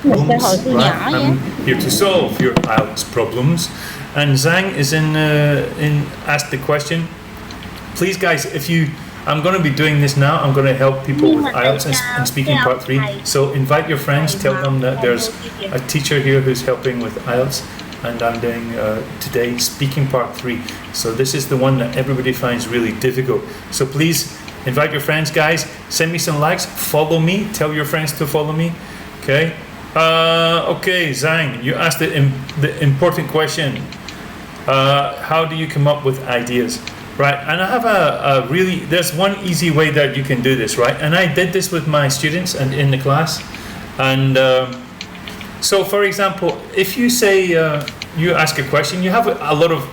Một cơ hội thu right? nhỏ nhé. I'm here to solve your IELTS problems. And Zhang is in asked the question. Please, guys, I'm going to be doing this now. I'm going to help people with IELTS and speaking part 3. So invite your friends. Tell them that there's a teacher here who's helping with IELTS, and I'm doing today speaking part 3. So this is the one that everybody finds really difficult. So please invite your friends, guys. Send me some likes. Follow me. Tell your friends to follow me. Okay. Okay, Zhang, you asked the important question. How do you come up with ideas? Right, and I have there's one easy way that you can do this, right? And I did this with my students and in the class. And so, for example, if you say you ask a question, you have a lot of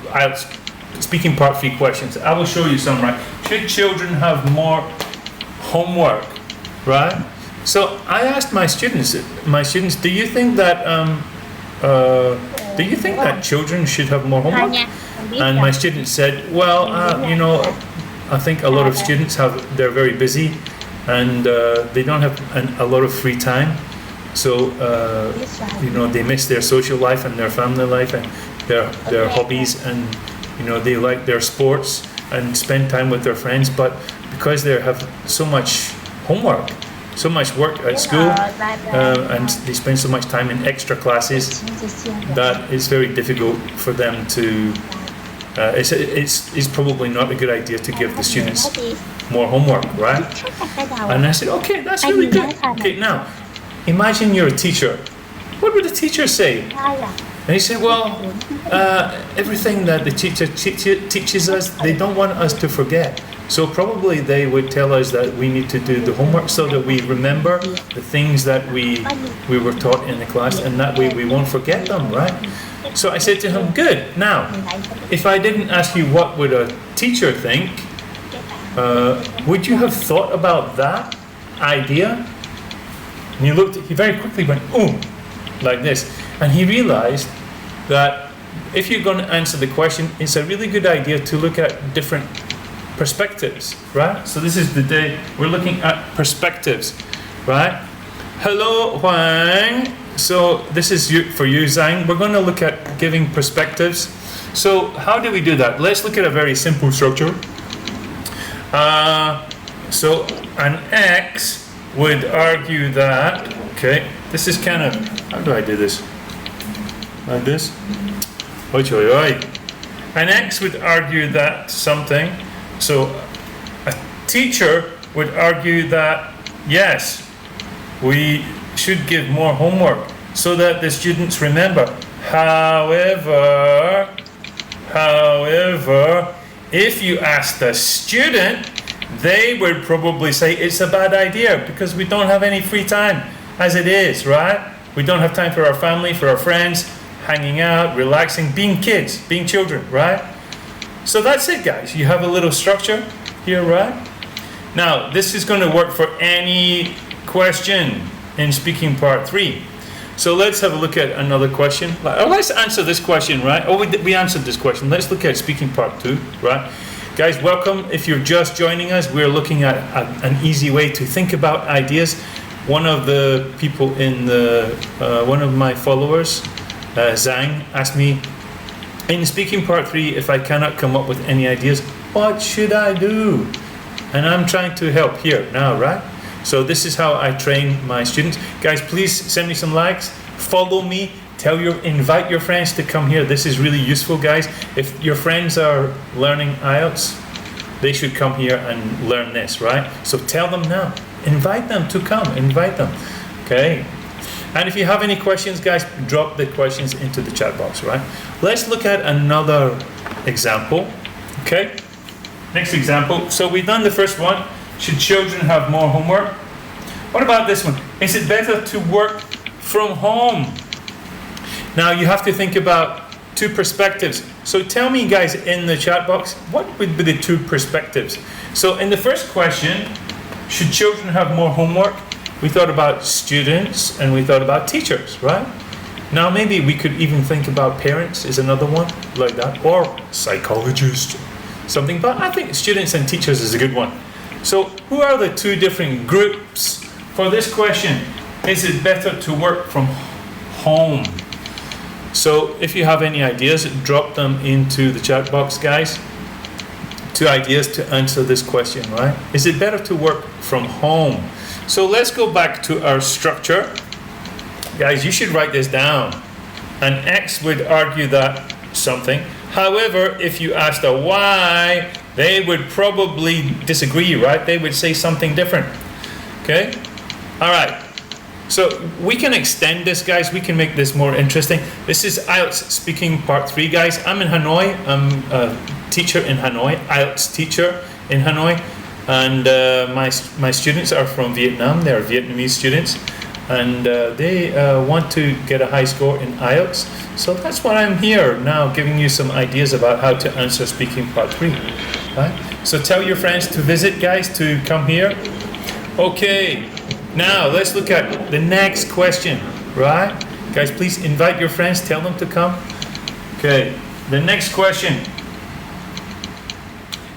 speaking part 3 questions. I will show you some, right? Should children have more homework, right? So I asked my students, do you think that children should have more homework? And my students said, well, I think a lot of students they're very busy, and they don't have a lot of free time. So, they miss their social life and their family life and their hobbies, and, they like their sports and spend time with their friends. But because they have so much homework, so much work at school, and they spend so much time in extra classes, that it's very difficult for them to it's probably not a good idea to give the students more homework, right? And I said, okay, that's really good. Okay, now imagine you're a teacher. What would the teacher say? And he said, well, everything that the teacher teaches us, they don't want us to forget. So probably they would tell us that we need to do the homework so that we remember the things that we were taught in the class, and that way we won't forget them, right? So I said to him, good. Now, if I didn't ask you what would a teacher think, would you have thought about that idea? And he very quickly went, ooh, like this. And he realized that if you're going to answer the question, it's a really good idea to look at different perspectives, right? So this is the day we're looking at perspectives, right? Hello, Huang. So this is for you, Zhang. We're going to look at giving perspectives. So how do we do that? Let's look at a very simple structure. So an X would argue that, okay, this is kind of, how do I do this? Like this? Oi, oi, oi. An X would argue that something. So a teacher would argue that, yes, we should give more homework so that the students remember. However, if you ask the student, they would probably say it's a bad idea because we don't have any free time as it is, right? We don't have time for our family, for our friends, hanging out, relaxing, being kids, being children, right? So that's it, guys. You have a little structure here, right? Now, this is going to work for any question in speaking part 3. So let's have a look at another question. Let's answer this question, right? Oh, we answered this question. Let's look at speaking part 2, right? Guys, welcome. If you're just joining us, we're looking at an easy way to think about ideas. One of the people one of my followers, Zhang, asked me, in speaking part 3, if I cannot come up with any ideas, what should I do? And I'm trying to help here now, right? So this is how I train my students. Guys, please send me some likes, follow me, invite your friends to come here. This is really useful, guys. If your friends are learning IELTS, they should come here and learn this, right? So tell them now, invite them to come, invite them, okay? And if you have any questions, guys, drop the questions into the chat box, right? Let's look at another example, okay? Next example. So we've done the first one. Should children have more homework? What about this one? Is it better to work from home? Now you have to think about two perspectives. So tell me, guys, in the chat box, what would be the two perspectives? So in the first question, should children have more homework? We thought about students and we thought about teachers, right? Now maybe we could even think about parents is another one like that, or psychologists, something. But I think students and teachers is a good one. So who are the two different groups for this question? Is it better to work from home? So if you have any ideas, drop them into the chat box, guys. 2 ideas to answer this question, right? Is it better to work from home? So let's go back to our structure. Guys, you should write this down. An X would argue that something. However, if you asked a Y, they would probably disagree, right? They would say something different. Okay? All right. So we can extend this, guys. We can make this more interesting. This is IELTS speaking part 3, guys. I'm in Hanoi. I'm a teacher in Hanoi, IELTS teacher in Hanoi. And my students are from Vietnam. They're Vietnamese students. And they want to get a high score in IELTS. So that's why I'm here now, giving you some ideas about how to answer speaking part 3. Right? So tell your friends to visit, guys, to come here. Okay, now let's look at the next question, right? Guys, please invite your friends, tell them to come. Okay, the next question.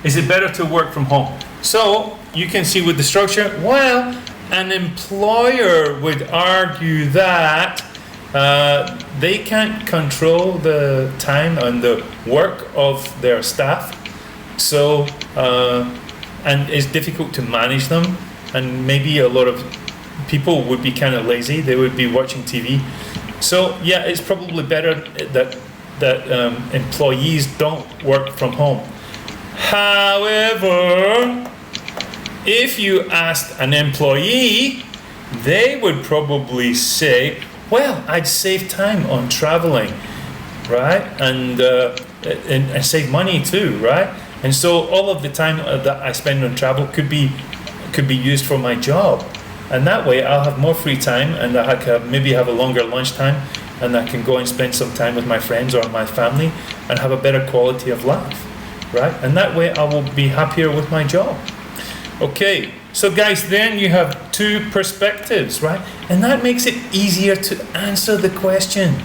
Is it better to work from home? So you can see with the structure, well, an employer would argue that they can't control the time and the work of their staff, so and it's difficult to manage them, and maybe a lot of people would be kind of lazy. They would be watching TV. So yeah, it's probably better that employees don't work from home. However, if you asked an employee, they would probably say, well, I'd save time on traveling, right? And save money too, right? And so all of the time that I spend on travel could be used for my job. And that way I'll have more free time, and I can maybe have a longer lunchtime, and I can go and spend some time with my friends or my family and have a better quality of life, right? And that way I will be happier with my job. Okay, so guys, then you have 2 perspectives, right? And that makes it easier to answer the question,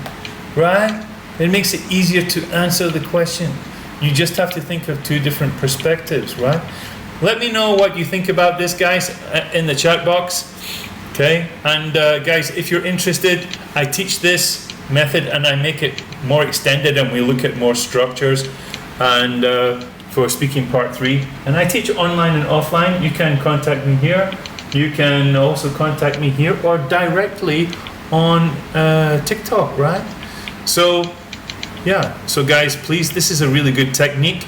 right? It makes it easier to answer the question. You just have to think of 2 different perspectives, right? Let me know what you think about this, guys, in the chat box. Okay, and guys, if you're interested, I teach this method and I make it more extended, and we look at more structures, and for speaking part 3, and I teach online and offline. You can contact me here. You can also contact me here or directly on TikTok, right? So yeah, so guys, please, this is a really good technique.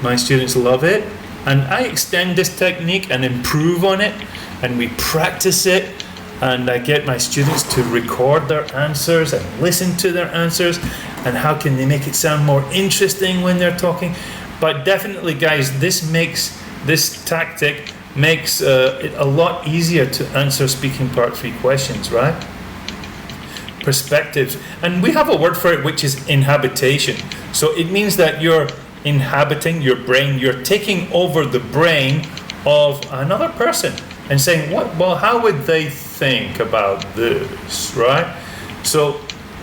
My students love it, and I extend this technique and improve on it, and we practice it, and I get my students to record their answers and listen to their answers, and how can they make it sound more interesting when they're talking. But definitely, guys, this tactic makes it a lot easier to answer speaking part 3 questions, right? Perspectives, and we have a word for it, which is inhabitation. So it means that you're inhabiting your brain, you're taking over the brain of another person and saying, what? Well, how would they think about this, right? So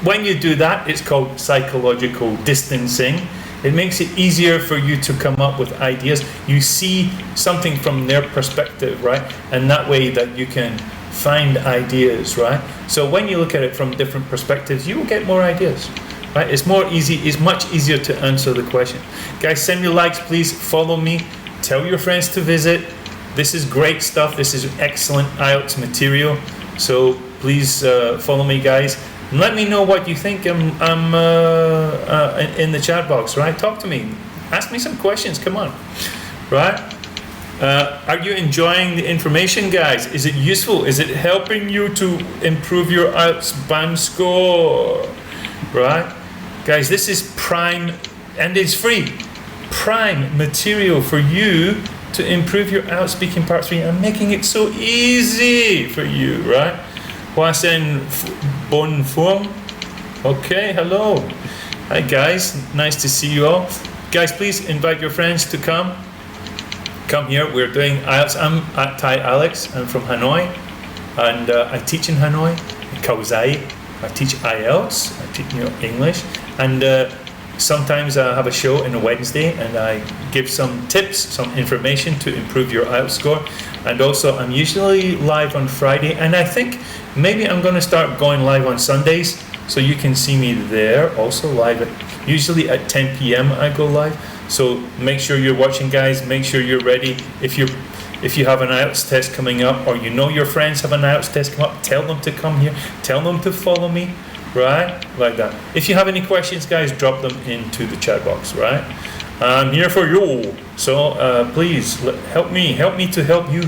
when you do that, it's called psychological distancing. It makes it easier for you to come up with ideas. You see something from their perspective, right? And that way that you can find ideas, right? So when you look at it from different perspectives, you will get more ideas, right? It's much easier to answer the question. Guys, send me likes, please. Follow me. Tell your friends to visit. This is great stuff. This is excellent IELTS material. So please follow me, guys. And let me know what you think in the chat box, right? Talk to me. Ask me some questions. Come on, right? Are you enjoying the information, guys? Is it useful? Is it helping you to improve your IELTS band score, right? Guys, this is prime, and it's free, prime material for you to improve your IELTS speaking part 3. I'm making it so easy for you, right? Hoa sen bon form. Okay, hello. Hi, guys. Nice to see you all. Guys, please invite your friends to come. Come here. We're doing IELTS. I'm Thai Alex. I'm from Hanoi, and I teach in Hanoi, in Khao Giai. I teach IELTS. I teach English, and sometimes I have a show on a Wednesday, and I give some tips, some information to improve your IELTS score. And also, I'm usually live on Friday, and I think Maybe I'm going to start going live on Sundays, so you can see me there also live. Usually at 10 p.m. I go live. So make sure you're watching, guys. Make sure you're ready. If you have an IELTS test coming up, or you know your friends have an IELTS test come up, tell them to come here. Tell them to follow me, right? Like that. If you have any questions, guys, drop them into the chat box, right? I'm here for you. So please help me to help you,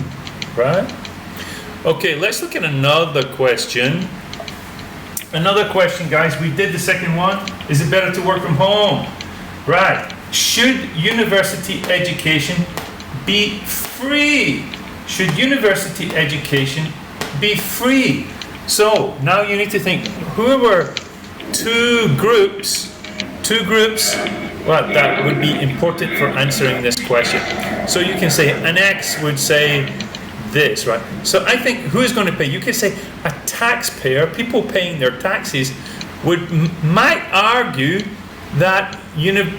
right? Okay, let's look at another question. Another question, guys. We did the second one. Is it better to work from home? Right. Should university education be free? Should university education be free? So now you need to think, who were two groups that would be important for answering this question? So you can say an X would say this, right? So I think, who is going to pay? You can say a taxpayer, people paying their taxes, might argue that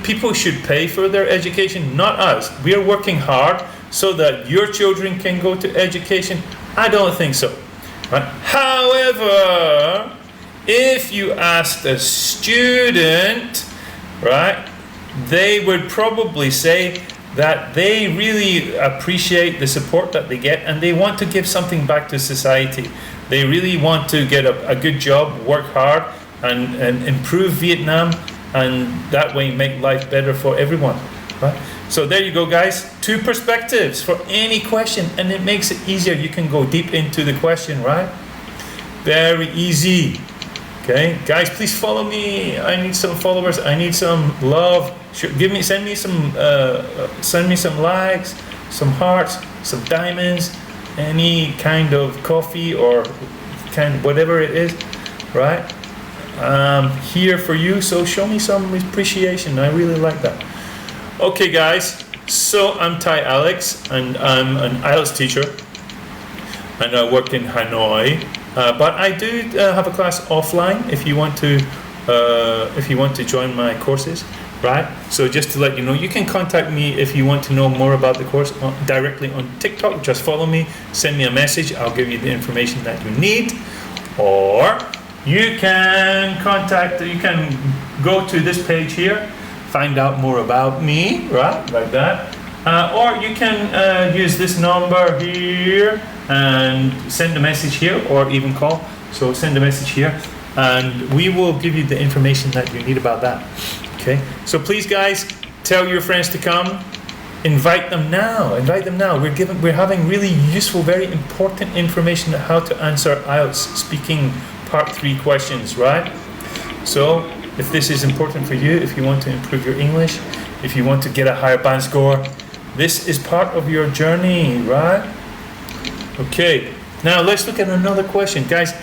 people should pay for their education, not us. We are working hard so that your children can go to education. I don't think so, right? However, if you asked a student, right, they would probably say that they really appreciate the support that they get, and they want to give something back to society. They really want to get a good job, work hard, and improve Vietnam, and that way make life better for everyone, right? So there you go, guys. Two perspectives for any question, and it makes it easier. You can go deep into the question, right? Very easy. Okay, guys, please follow me. I need some followers. I need some love. Send me some likes, some hearts, some diamonds, any kind of coffee or whatever it is, right? Here for you. So show me some appreciation. I really like that. Okay, guys. So I'm Thai Alex, and I'm an IELTS teacher, and I work in Hanoi. But I do have a class offline if you want to join my courses, right? So just to let you know, you can contact me if you want to know more about the course directly on TikTok. Just follow me, send me a message. I'll give you the information that you need. Or you can go to this page here, find out more about me, right? Like that. Or you can use this number here and send a message here, or even call. So send a message here, and we will give you the information that you need about that. Okay. So please, guys, tell your friends to come. Invite them now. Invite them now. We're having really useful, very important information on how to answer IELTS speaking part 3 questions, right? So if this is important for you, if you want to improve your English, if you want to get a higher band score, this is part of your journey, right? Okay, now let's look at another question. Guys,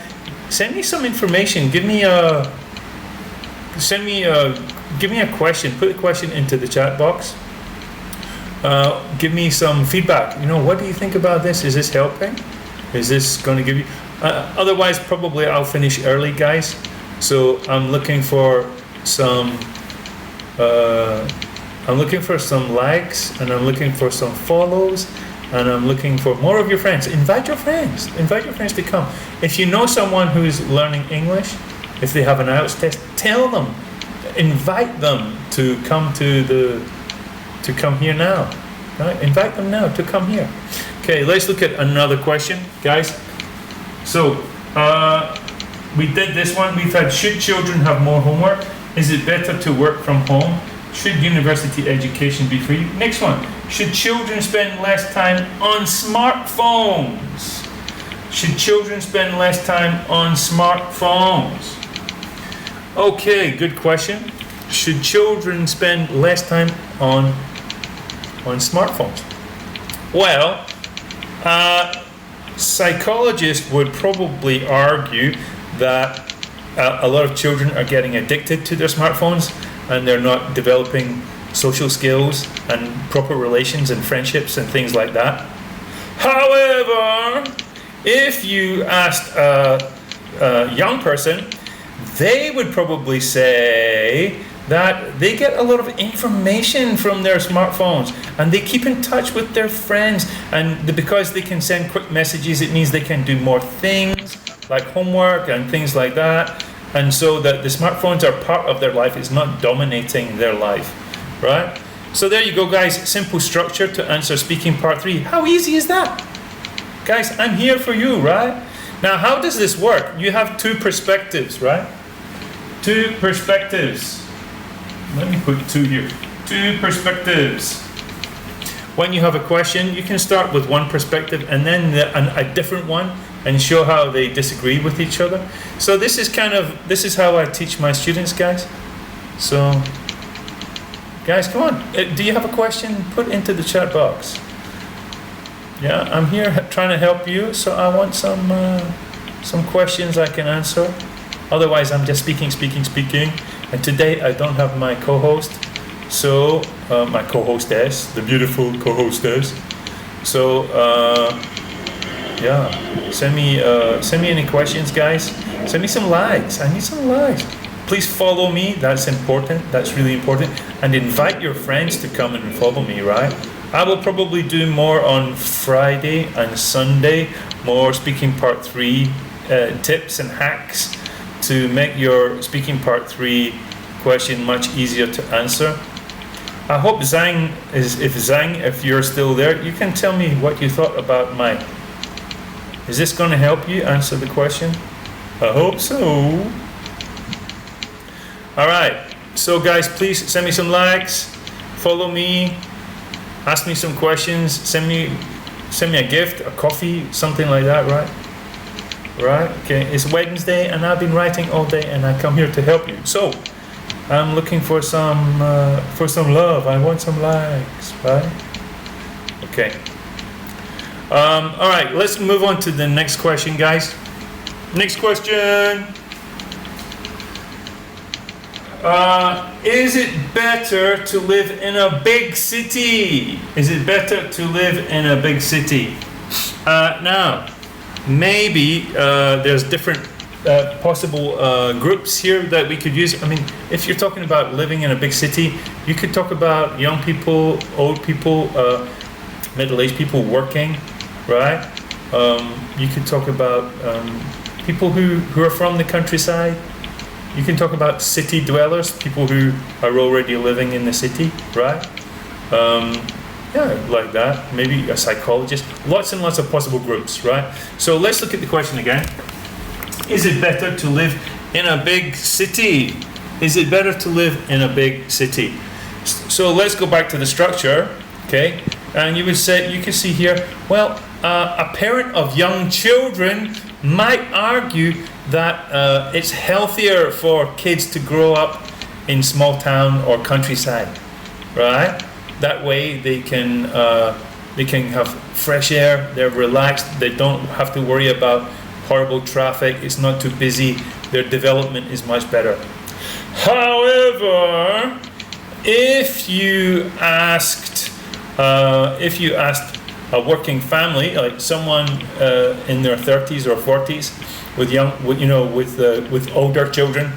send me some information. Give me a question. Put a question into the chat box. Give me some feedback. What do you think about this? Is this helping? Is this going to give you... otherwise, probably I'll finish early, guys. So I'm looking for some... likes, and I'm looking for some follows, and I'm looking for more of your friends. Invite your friends. Invite your friends to come. If you know someone who's learning English, if they have an IELTS test, tell them. Invite them to come to come here now. Right? Invite them now to come here. Okay, let's look at another question, guys. So we did this one. We've had, should children have more homework? Is it better to work from home? Should university education be free? Next one. Should children spend less time on smartphones? Should children spend less time on smartphones? Okay, good question. Should children spend less time on smartphones? Well, psychologists would probably argue that a lot of children are getting addicted to their smartphones, and they're not developing social skills and proper relations and friendships and things like that. However, if you asked a young person, they would probably say that they get a lot of information from their smartphones, and they keep in touch with their friends, and because they can send quick messages, it means they can do more things like homework and things like that, and so that the smartphones are part of their life, it's not dominating their life, right? So there you go, guys. Simple structure to answer speaking part 3. How easy is that? Guys, I'm here for you, right? Now, how does this work? You have 2 perspectives, right? 2 perspectives. Let me put 2 here. 2 perspectives. When you have a question, you can start with one perspective and then a different one and show how they disagree with each other. So this is how I teach my students, guys. So, guys, come on. Do you have a question? Put into the chat box. Yeah, I'm here trying to help you, so I want some questions I can answer. Otherwise, I'm just speaking. And today I don't have my co-host, so my co-hostess, the beautiful co-hostess. So yeah, send me any questions, guys. Send me some likes. I need some likes. Please follow me. That's important. That's really important. And invite your friends to come and follow me. Right? I will probably do more on Friday and Sunday. More speaking part 3 tips and hacks to make your speaking part 3 question much easier to answer. I hope Zhang, if you're still there, you can tell me what you thought about mine. Is this going to help you answer the question? I hope so. All right. So guys, please send me some likes, follow me, ask me some questions, send me a gift, a coffee, something like that, right? Right? Okay. It's Wednesday and I've been writing all day and I come here to help you. So I'm looking for some love. I want some likes, right? Okay. All right, let's move on to the next question, guys. Next question. Is it better to live in a big city? Is it better to live in a big city? Now, maybe there's different possible groups here that we could use. I mean, if you're talking about living in a big city, you could talk about young people, old people, middle-aged people working, right? You could talk about people who are from the countryside. You can talk about city dwellers, people who are already living in the city, right? Yeah, like that. Maybe a psychologist. Lots and lots of possible groups, right? So let's look at the question again. Is it better to live in a big city? Is it better to live in a big city? So let's go back to the structure, okay? And you can see here, well, a parent of young children might argue that it's healthier for kids to grow up in small town or countryside, right? That way they can have fresh air, they're relaxed, they don't have to worry about horrible traffic, it's not too busy, their development is much better. However, if you asked a working family, like someone in their 30s or 40s, with older children,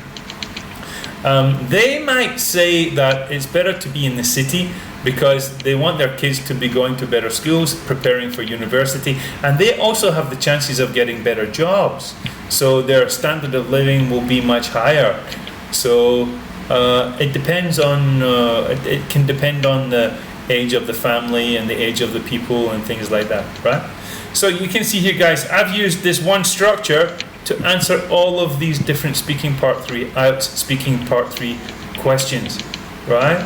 they might say that it's better to be in the city because they want their kids to be going to better schools, preparing for university, and they also have the chances of getting better jobs. So their standard of living will be much higher. So it depends on it can depend on the age of the family and the age of the people and things like that, right? So you can see here, guys, I've used this one structure to answer all of these different speaking part 3 questions, right?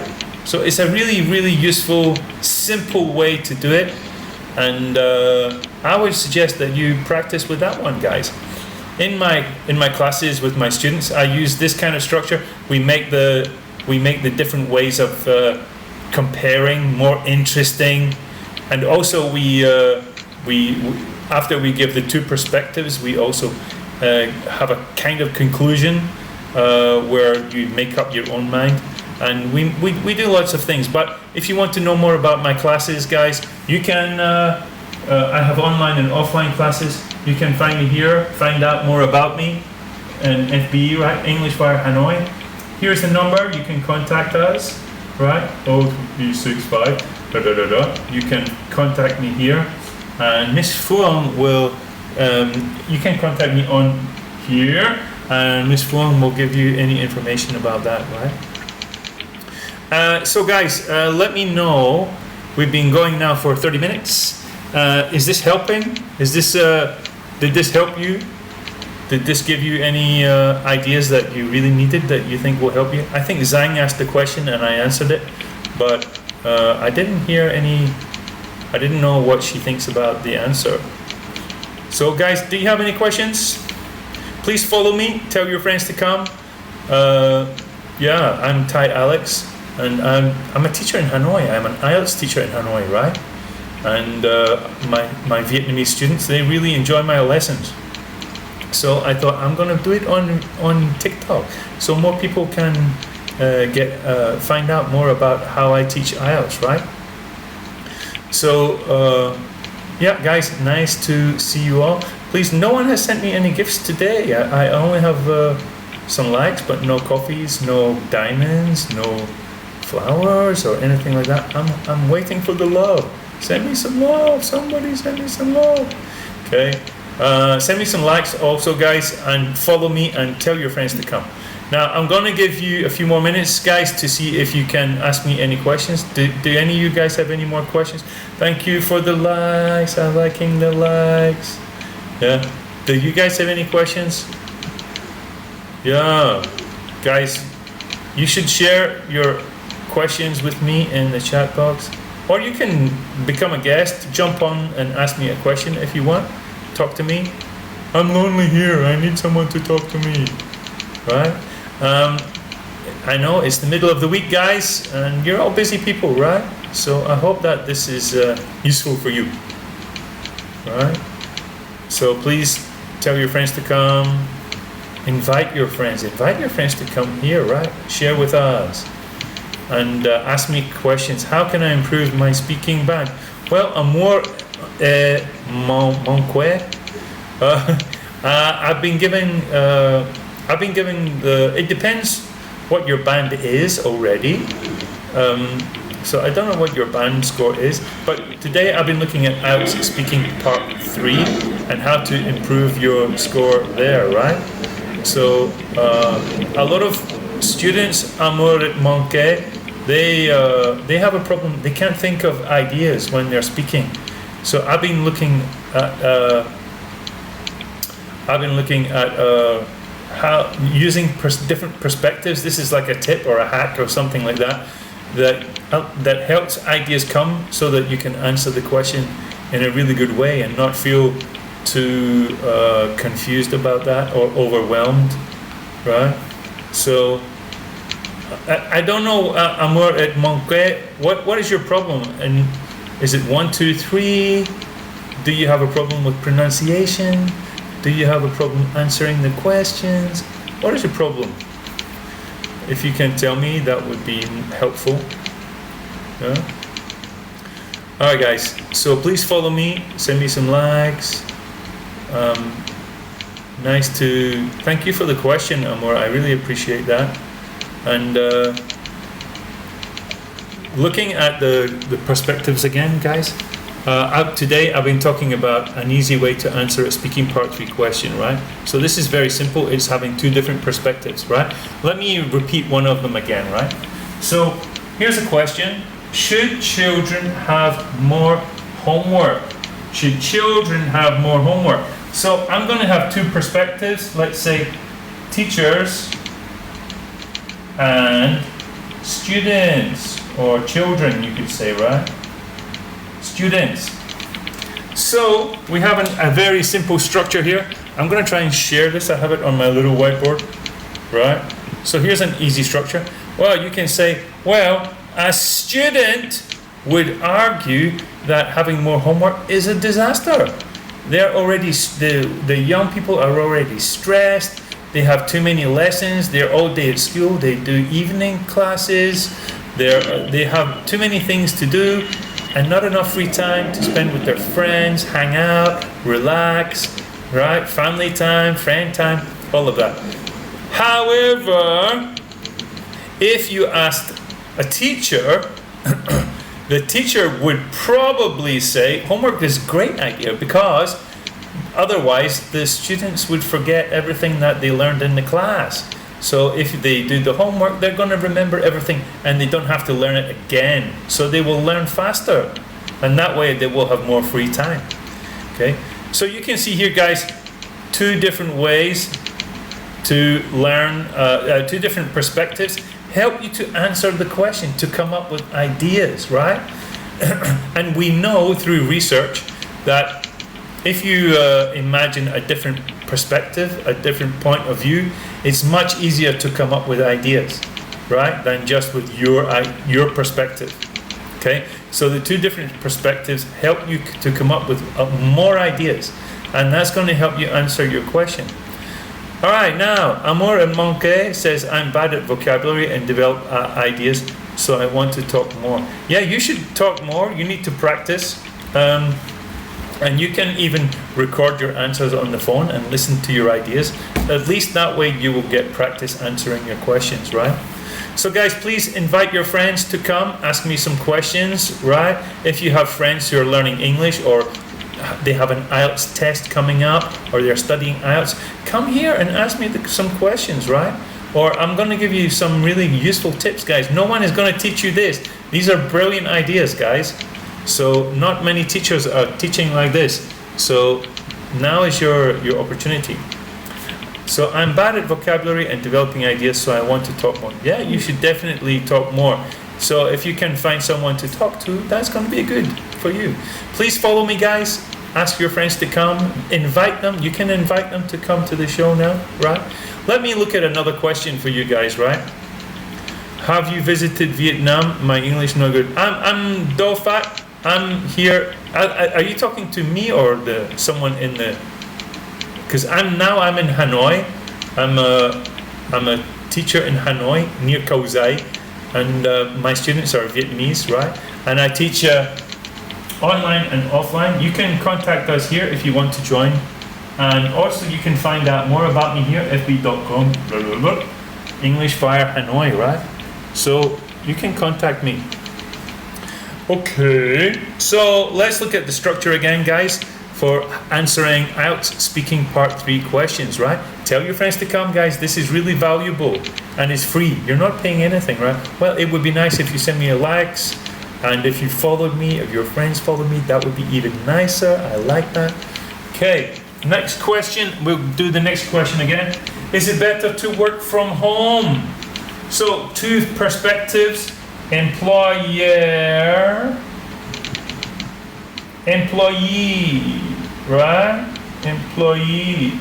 So it's a really, really useful, simple way to do it, and I would suggest that you practice with that one, guys. In my classes with my students, I use this kind of structure. We make the different ways of comparing more interesting, and also we after we give the 2 perspectives, we also have a kind of conclusion where you make up your own mind, and we do lots of things. But if you want to know more about my classes, guys, you can I have online and offline classes. You can find me here, find out more about me and FBE, right? English Fire Hanoi. Here's the number, you can contact us, right? 0365 You can contact me here, and Miss Fuang will you can contact me on here, and Miss Fluang will give you any information about that, right? So guys, let me know. We've been going now for 30 minutes. Is this helping? Did this help you? Did this give you any ideas that you really needed that you think will help you? I think Zhang asked the question and I answered it, but I didn't hear I didn't know what she thinks about the answer. So guys, do you have any questions? Please follow me, tell your friends to come. Yeah, I'm Thai Alex, and I'm a teacher in Hanoi. I'm an IELTS teacher in Hanoi, right? And my Vietnamese students, they really enjoy my lessons. So I thought I'm gonna do it on TikTok, so more people can find out more about how I teach IELTS, right? So yeah, guys, nice to see you all. Please, no one has sent me any gifts today. I only have some likes, but no coffees, no diamonds, no flowers or anything like that. I'm waiting for the love. Send me some love. Somebody send me some love. Okay. Send me some likes also, guys, and follow me and tell your friends to come. Now, I'm going to give you a few more minutes, guys, to see if you can ask me any questions. Do any of you guys have any more questions? Thank you for the likes. I'm liking the likes. Yeah. Do you guys have any questions? Yeah. Guys, you should share your questions with me in the chat box. Or you can become a guest, jump on and ask me a question if you want. Talk to me. I'm lonely here. I need someone to talk to me. Right? I know it's the middle of the week, guys, and you're all busy people, right? So I hope that this is useful for you. Right? So please tell your friends to come. Invite your friends. Invite your friends to come here, right? Share with us. And ask me questions. How can I improve my speaking band? Well, I've been given the. It depends what your band is already. So I don't know what your band score is, but today I've been looking at IELTS speaking part 3 and how to improve your score there, right? So a lot of students they have a problem. They can't think of ideas when they're speaking. So I've been looking at how using different perspectives. This is like a tip or a hack or something like that that helps ideas come so that you can answer the question in a really good way and not feel too confused about that or overwhelmed, right? So I don't know, Amor at Monque, what is your problem? And is it 1, 2, 3? Do you have a problem with pronunciation? Do you have a problem answering the questions? What is your problem? If you can tell me, that would be helpful. Yeah? Alright guys, so please follow me, send me some likes. Thank you for the question, Amor, I really appreciate that. And looking at the perspectives again, guys, today I've been talking about an easy way to answer a speaking part 3 question, right? So this is very simple. It's having 2 different perspectives, right? Let me repeat one of them again, right? So here's a question. Should children have more homework? Should children have more homework? So I'm going to have 2 perspectives. Let's say teachers and students, or children you could say, right? Students. So we have a very simple structure here. I'm going to try and share this. I have it on my little whiteboard, right? So here's an easy structure. Well, you can say, well, a student would argue that having more homework is a disaster. They're already, the young people are already stressed. They have too many lessons. They're all day at school. They do evening classes. They have too many things to do and not enough free time to spend with their friends, hang out, relax, right? Family time, friend time, all of that. However, if you asked a teacher, the teacher would probably say homework is a great idea because Otherwise, the students would forget everything that they learned in the class. So if they do the homework, they're going to remember everything and they don't have to learn it again. So they will learn faster, and that way they will have more free time. Okay, so you can see here, guys, two different ways to learn, two different perspectives help you to answer the question, to come up with ideas, right? And we know through research that if you imagine a different perspective, a different point of view, it's much easier to come up with ideas, right, than just with your perspective. Okay, so the two different perspectives help you to come up with more ideas, and that's going to help you answer your question. All right, now Amor and Monke says, I'm bad at vocabulary and develop ideas, so I want to talk more. Yeah, you should talk more. You need to practice. And you can even record your answers on the phone and listen to your ideas. At least that way you will get practice answering your questions, right? So guys, please invite your friends to come, ask me some questions, right? If you have friends who are learning English, or they have an IELTS test coming up, or they're studying IELTS, come here and ask me some questions, right? Or I'm going to give you some really useful tips, guys. No one is going to teach you this. These are brilliant ideas, guys. So not many teachers are teaching like this. So now is your opportunity. So I'm bad at vocabulary and developing ideas, so I want to talk more. Yeah, you should definitely talk more. So if you can find someone to talk to, that's going to be good for you. Please follow me, guys. Ask your friends to come. Invite them. You can invite them to come to the show now, right? Let me look at another question for you guys, right? Have you visited Vietnam? My English no good. I'm Do Fat. I'm here. Are you talking to me or someone in the? Because I'm in Hanoi. I'm a teacher in Hanoi near Khao Giai, and my students are Vietnamese, right? And I teach online and offline. You can contact us here if you want to join, and also you can find out more about me here fb.com English Fire Hanoi, right? So you can contact me. Okay, so let's look at the structure again, guys, for answering IELTS Speaking Part 3 questions, right? Tell your friends to come, guys. This is really valuable and it's free. You're not paying anything, right? Well, it would be nice if you send me a likes, and if you followed me, if your friends followed me, that would be even nicer. I like that. Okay, next question. We'll do the next question again. Is it better to work from home? So, two perspectives. Employer, employee, right? Employee.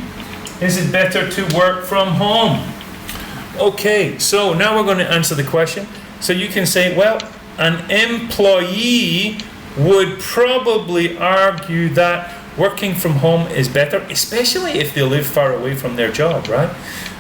Is it better to work from home? Okay, so now we're going to answer the question. So you can say, well, an employee would probably argue that working from home is better, especially if they live far away from their job, right?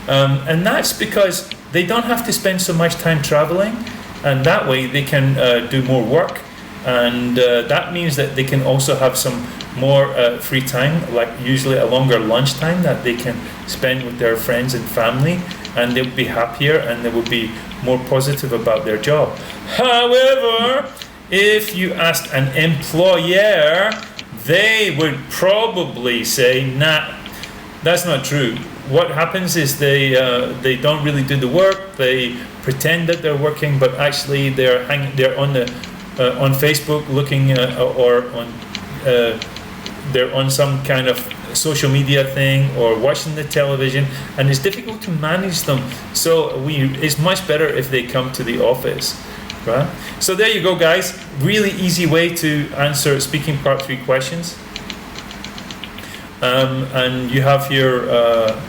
And that's because they don't have to spend so much time traveling. And that way they can do more work, and that means that they can also have some more free time, like usually a longer lunch time that they can spend with their friends and family, and they'll be happier and they will be more positive about their job. However, if you asked an employer, they would probably say, nah, that's not true. What happens is they don't really do the work. They pretend that they're working, but actually they're on Facebook looking or on they're on some kind of social media thing or watching the television, and it's difficult to manage them. So it's much better if they come to the office, right? So there you go, guys. Really easy way to answer Speaking Part 3 questions. And you have here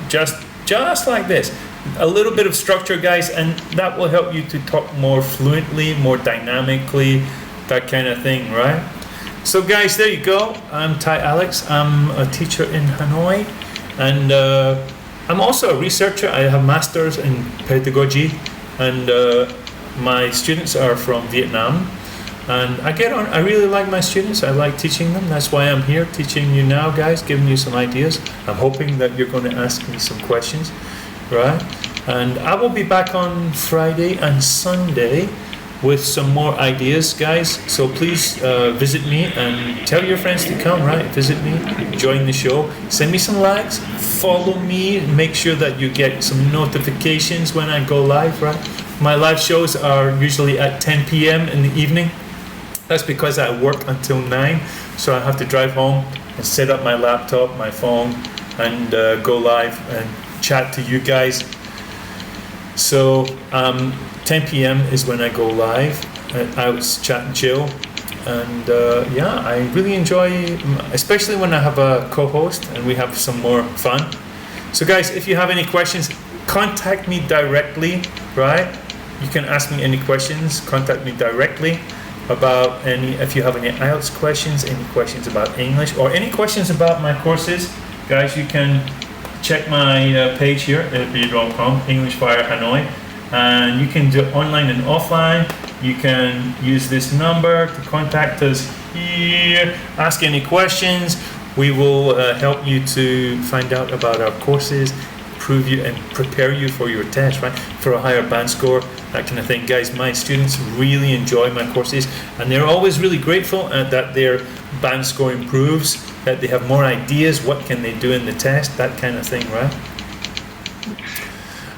just like this, a little bit of structure, guys, and that will help you to talk more fluently, more dynamically, that kind of thing, right? So guys, there you go. I'm Thai Alex. I'm a teacher in Hanoi, and I'm also a researcher. I have masters in pedagogy, and my students are from Vietnam. And I really like my students. I like teaching them. That's why I'm here teaching you now, guys, giving you some ideas. I'm hoping that you're going to ask me some questions, right? And I will be back on Friday and Sunday with some more ideas, guys. So please visit me and tell your friends to come, right? Visit me, join the show, send me some likes, follow me, make sure that you get some notifications when I go live, right? My live shows are usually at 10 p.m. in the evening. That's because I work until 9, so I have to drive home and set up my laptop, my phone, and go live and chat to you guys. So 10 p.m. is when I go live at Outs Chat and Chill, and I really enjoy, especially when I have a co-host and we have some more fun. So guys, if you have any questions, contact me directly, right? You can ask me any questions, contact me directly about if you have any IELTS questions, any questions about English, or any questions about my courses. Guys, you can check my page here at be.com, English Fire Hanoi, and you can do it online and offline. You can use this number to contact us here, ask any questions. We will help you to find out about our courses, improve you and prepare you for your test, right? For a higher band score, that kind of thing. Guys, my students really enjoy my courses, and they're always really grateful that their band score improves, that they have more ideas, what can they do in the test, that kind of thing, right?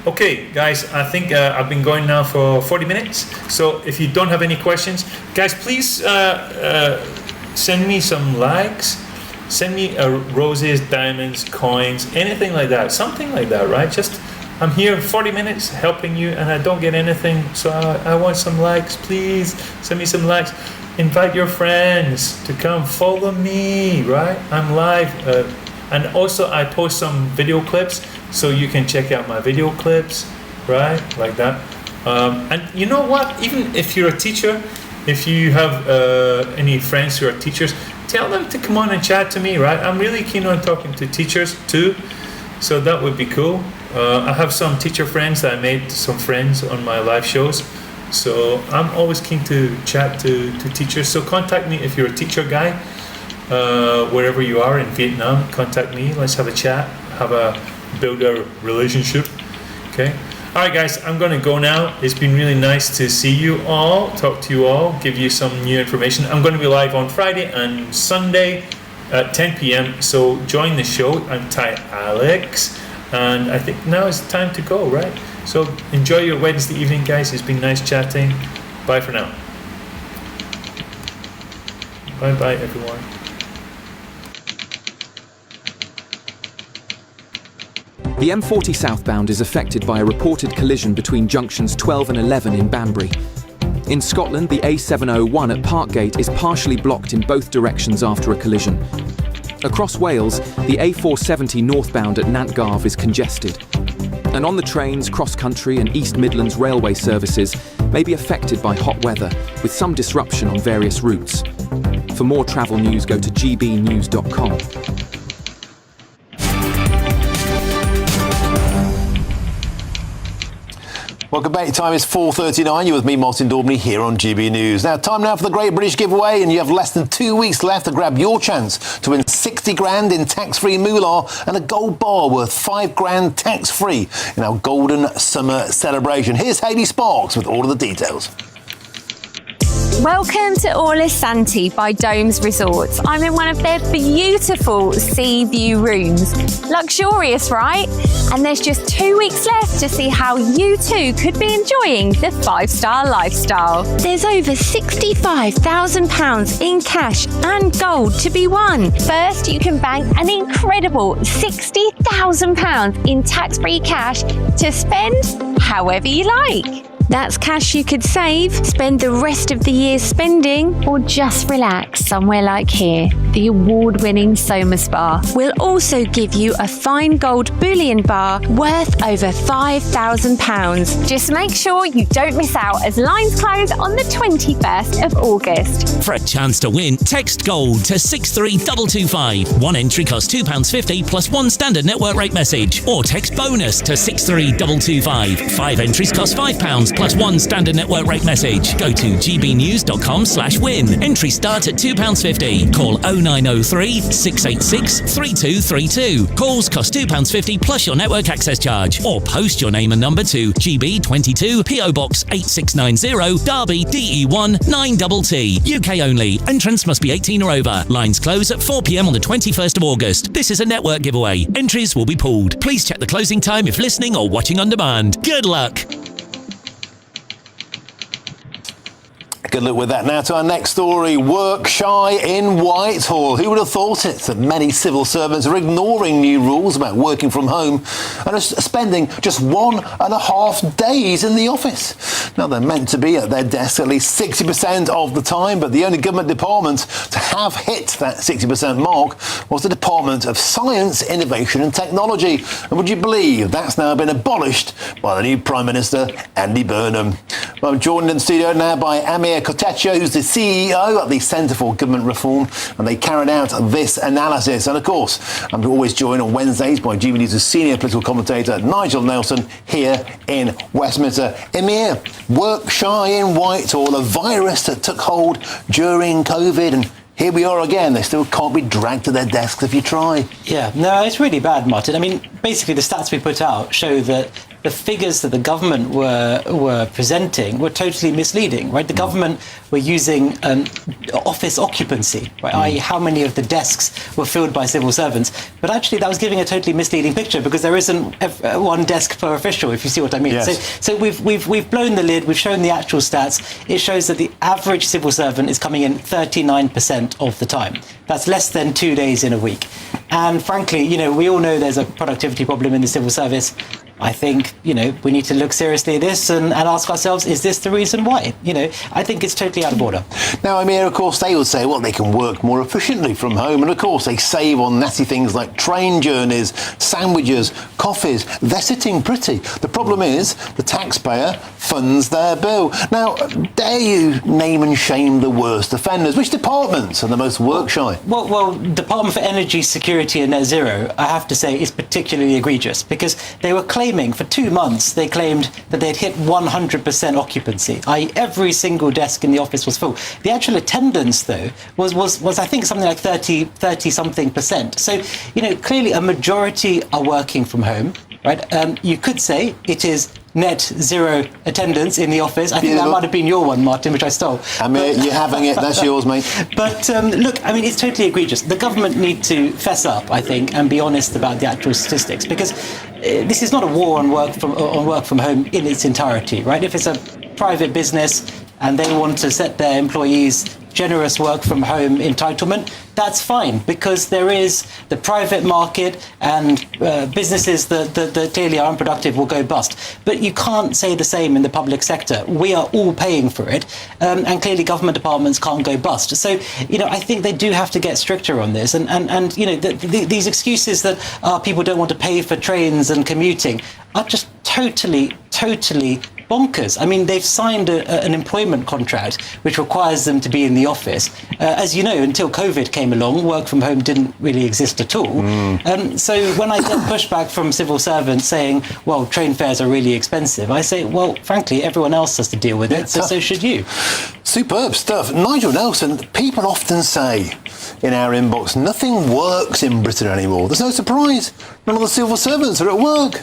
Okay, guys, I think I've been going now for 40 minutes. So if you don't have any questions, guys, please send me some likes. Send me roses, diamonds, coins, anything like that, something like that, right? Just, I'm here 40 minutes helping you and I don't get anything, so I want some likes. Please send me some likes. Invite your friends to come follow me, right? I'm live. And also I post some video clips, so you can check out my video clips, right? Like that. And you know what? Even if you're a teacher, if you have any friends who are teachers, tell them to come on and chat to me, right? I'm really keen on talking to teachers too, so that would be cool. I have some teacher friends that I made some friends on my live shows, so I'm always keen to chat to teachers. So contact me if you're a teacher guy, wherever you are in Vietnam. Contact me. Let's have a chat. Build a relationship. Okay. All right, guys. I'm gonna go now. It's been really nice to see you all, talk to you all, give you some new information. I'm gonna be live on Friday and Sunday at 10 p.m. So join the show. I'm Thai Alex, and I think now is the time to go, right? So enjoy your Wednesday evening, guys. It's been nice chatting. Bye for now. Bye, everyone. The M40 southbound is affected by a reported collision between junctions 12 and 11 in Banbury. In Scotland, the A701 at Parkgate is partially blocked in both directions after a collision. Across Wales, the A470 northbound at Nantgarv is congested. And on the trains, cross-country and East Midlands railway services may be affected by hot weather, with some disruption on various routes. For more travel news, go to gbnews.com. Welcome back. Time is 4:39. You're with me, Martin Daubney, here on GB News. Now, time now for the Great British Giveaway, and you have less than 2 weeks left to grab your chance to win 60 grand in tax-free moolah and a gold bar worth 5 grand tax-free in our Golden Summer Celebration. Here's Hayley Sparks with all of the details. Welcome to Orlis Santi by Domes Resorts. I'm in one of their beautiful sea view rooms. Luxurious, right? And there's just 2 weeks left to see how you too could be enjoying the 5-star lifestyle. There's over £65,000 in cash and gold to be won. First, you can bank an incredible £60,000 in tax-free cash to spend however you like. That's cash you could save, spend the rest of the year spending, or just relax somewhere like here. The award-winning Soma Spa will also give you a fine gold bullion bar worth over £5,000. Just make sure you don't miss out as lines close on the 21st of August. For a chance to win, text GOLD to 63225. One entry costs £2.50 plus one standard network rate message. Or text BONUS to 63225. 5 entries cost £5 plus 1 standard network rate message. Go to gbnews.com/win. Entry start at £2.50. Call 0903 686 3232. Calls cost £2.50 plus your network access charge. Or post your name and number to GB22 PO Box 8690 Derby DE1 9TT. UK only. Entrance must be 18 or over. Lines close at 4 p.m. on the 21st of August. This is a network giveaway. Entries will be pulled. Please check the closing time if listening or watching on demand. Good luck. Good luck with that. Now to our next story. Work shy in Whitehall. Who would have thought it that many civil servants are ignoring new rules about working from home and are spending just 1.5 days in the office? Now, they're meant to be at their desk at least 60% of the time, but the only government department to have hit that 60% mark was the Department of Science, Innovation and Technology. And would you believe that's now been abolished by the new Prime Minister, Andy Burnham? Well, I'm joined in the studio now by Amir Kotecha, who's the CEO at the Centre for Government Reform, and they carried out this analysis. And of course, I'm always joined on Wednesdays by GB News' senior political commentator Nigel Nelson here in Westminster. Amir, work shy in Whitehall, a virus that took hold during COVID, and here we are again. They still can't be dragged to their desks if you try. Yeah, no, it's really bad, Martin. I mean, basically the stats we put out show that the figures that the government were presenting were totally misleading, right? The government were using office occupancy, right? i.e. how many of the desks were filled by civil servants. But actually that was giving a totally misleading picture because there isn't one desk per official, if you see what I mean. Yes. So we've blown the lid, we've shown the actual stats. It shows that the average civil servant is coming in 39% of the time. That's less than 2 days in a week. And frankly, you know, we all know there's a productivity problem in the civil service. I think, you know, we need to look seriously at this and ask ourselves, is this the reason why? You know, I think it's totally out of order. Now, Amir, of course, they would say, well, they can work more efficiently from home. And of course, they save on nasty things like train journeys, sandwiches, coffees. They're sitting pretty. The problem is the taxpayer funds their bill. Now, dare you name and shame the worst offenders? Which departments are the most work shy? Well, Department for Energy Security and Net Zero, I have to say, is particularly egregious because they were claiming for 2 months, they claimed that they'd hit 100% occupancy, i.e. every single desk in the office was full. The actual attendance, though, was I think something like 30-something%. So, you know, clearly a majority are working from home, right? You could say it is net zero attendance in the office. I think that might have been your one, Martin, which I stole. Amir, you're having it. That's yours, mate. But look, I mean, it's totally egregious. The government need to fess up, I think, and be honest about the actual statistics, because this is not a war on work from home in its entirety, right? If it's a private business and they want to set their employees generous work from home entitlement, that's fine, because there is the private market and businesses that clearly are unproductive will go bust. But you can't say the same in the public sector. We are all paying for it, and clearly government departments can't go bust. So, you know, I think they do have to get stricter on this. And you know, these excuses that people don't want to pay for trains and commuting are just totally bonkers. I mean, they've signed an employment contract which requires them to be in the office. As you know, until COVID came along, work from home didn't really exist at all. So when I get pushback from civil servants saying, well, train fares are really expensive, I say, well, frankly, everyone else has to deal with it, so should you. Superb stuff. Nigel Nelson, people often say in our inbox, nothing works in Britain anymore. There's no surprise. None of the civil servants are at work.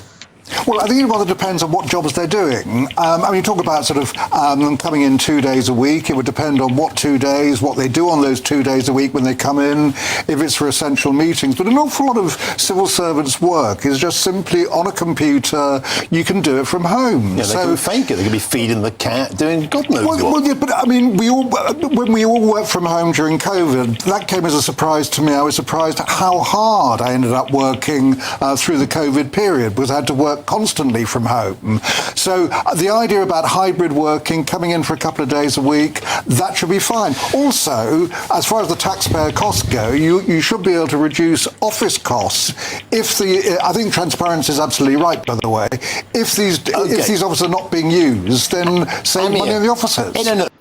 Well, I think it rather depends on what jobs they're doing. I mean, you talk about sort of them coming in 2 days a week. It would depend on what 2 days, what they do on those 2 days a week when they come in, if it's for essential meetings. But an awful lot of civil servants' work is just simply on a computer. You can do it from home. Yeah, they can fake it. They can be feeding the cat, doing God knows what. Well, yeah, but I mean, when we all worked from home during COVID, that came as a surprise to me. I was surprised at how hard I ended up working through the COVID period, because I had to work constantly from home. So the idea about hybrid working, coming in for a couple of days a week, that should be fine. Also, as far as the taxpayer costs go, you should be able to reduce office costs if I think transparency is absolutely right, by the way. If these offices are not being used, then save money in the offices.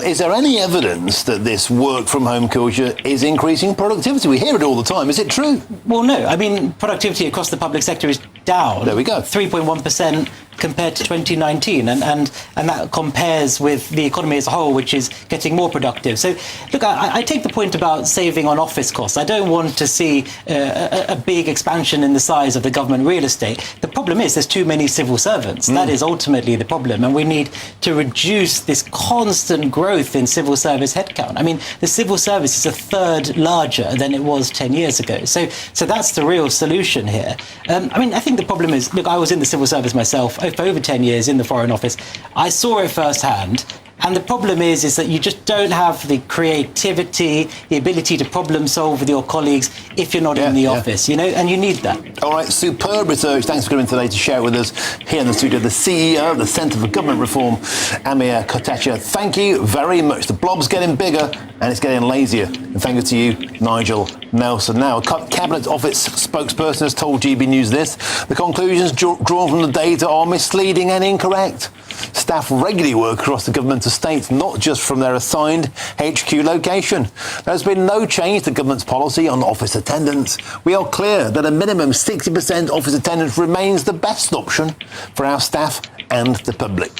Is there any evidence that this work from home culture is increasing productivity? We hear it all the time. Is it true? Well, no. I mean, productivity across the public sector is down. There we go. 3.1%. compared to 2019, and that compares with the economy as a whole, which is getting more productive. So, look, I take the point about saving on office costs. I don't want to see a big expansion in the size of the government real estate. The problem is there's too many civil servants. That is ultimately the problem, and we need to reduce this constant growth in civil service headcount. I mean, the civil service is a third larger than it was 10 years ago. So that's the real solution here. I think the problem is, look, I was in the civil service myself for over 10 years in the Foreign Office. I saw it firsthand. And the problem is that you just don't have the creativity, the ability to problem solve with your colleagues if you're not in the office, and you need that. All right, superb research. Thanks for coming today to share with us here in the studio, the CEO of the Centre for Government Reform, Amir Kotecha. Thank you very much. The blob's getting bigger and it's getting lazier. And thank you to you, Nigel Nelson. Now, a Cabinet Office spokesperson has told GB News this. The conclusions drawn from the data are misleading and incorrect. Staff regularly work across the government estate, not just from their assigned HQ location. There's been no change to government's policy on office attendance. We are clear that a minimum 60% office attendance remains the best option for our staff and the public.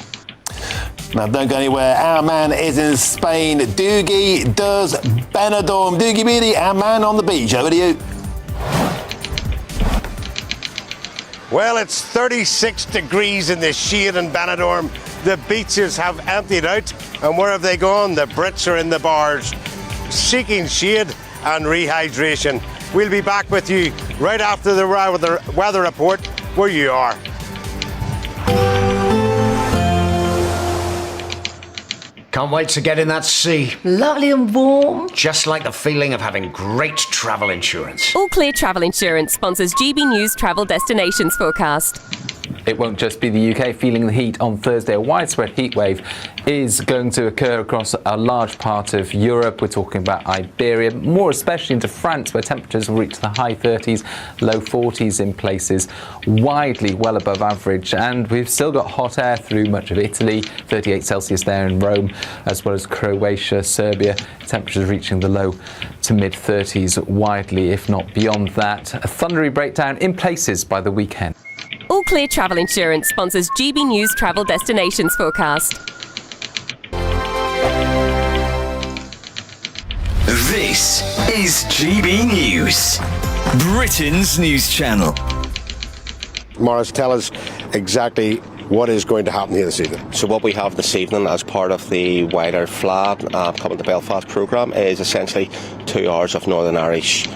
Now, don't go anywhere. Our man is in Spain. Doogie does Benidorm. Doogie Beatty, our man on the beach. Over to you. Well, it's 36 degrees in the shade in Benidorm. The beaches have emptied out, and where have they gone? The Brits are in the bars, seeking shade and rehydration. We'll be back with you right after the weather report where you are. Can't wait to get in that sea. Lovely and warm. Just like the feeling of having great travel insurance. All Clear Travel Insurance sponsors GB News Travel Destinations Forecast. It won't just be the UK feeling the heat on Thursday. A widespread heat wave is going to occur across a large part of Europe. We're talking about Iberia, more especially into France, where temperatures will reach the high 30s, low 40s in places, widely well above average. And we've still got hot air through much of Italy, 38 Celsius there in Rome, as well as Croatia, Serbia, temperatures reaching the low to mid 30s widely, if not beyond that. A thundery breakdown in places by the weekend. All Clear Travel Insurance sponsors GB News Travel Destinations Forecast. This is GB News, Britain's news channel. Morris, tell us exactly what is going to happen here this evening. So what we have this evening as part of the wider FLA Coming to Belfast programme is essentially 2 hours of Northern Irish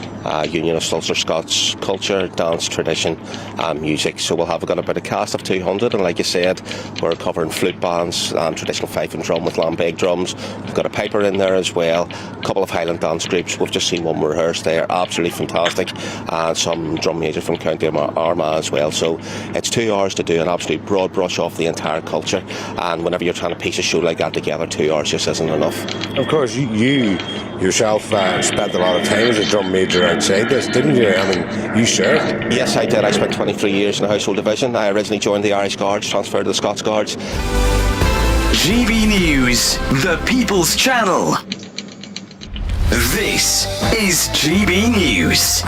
Unionist Ulster Scots culture, dance, tradition and music. So we'll have got about a cast of 200, and like you said, we're covering flute bands, traditional fife and drum with lambeg drums. We've got a piper in there as well, a couple of Highland dance groups. We've just seen one rehearse there, absolutely fantastic, and some drum music from County Armagh as well. So it's 2 hours to do an absolute broad brush off the entire culture, and whenever you're trying to piece a show like that together, 2 hours just isn't enough. Of course, you yourself spent a lot of time as a drum major outside this, didn't you? I mean, you served. Yes, I did. I spent 23 years in the Household Division. I originally joined the Irish Guards, transferred to the Scots Guards. GB News, the People's Channel. This is GB News,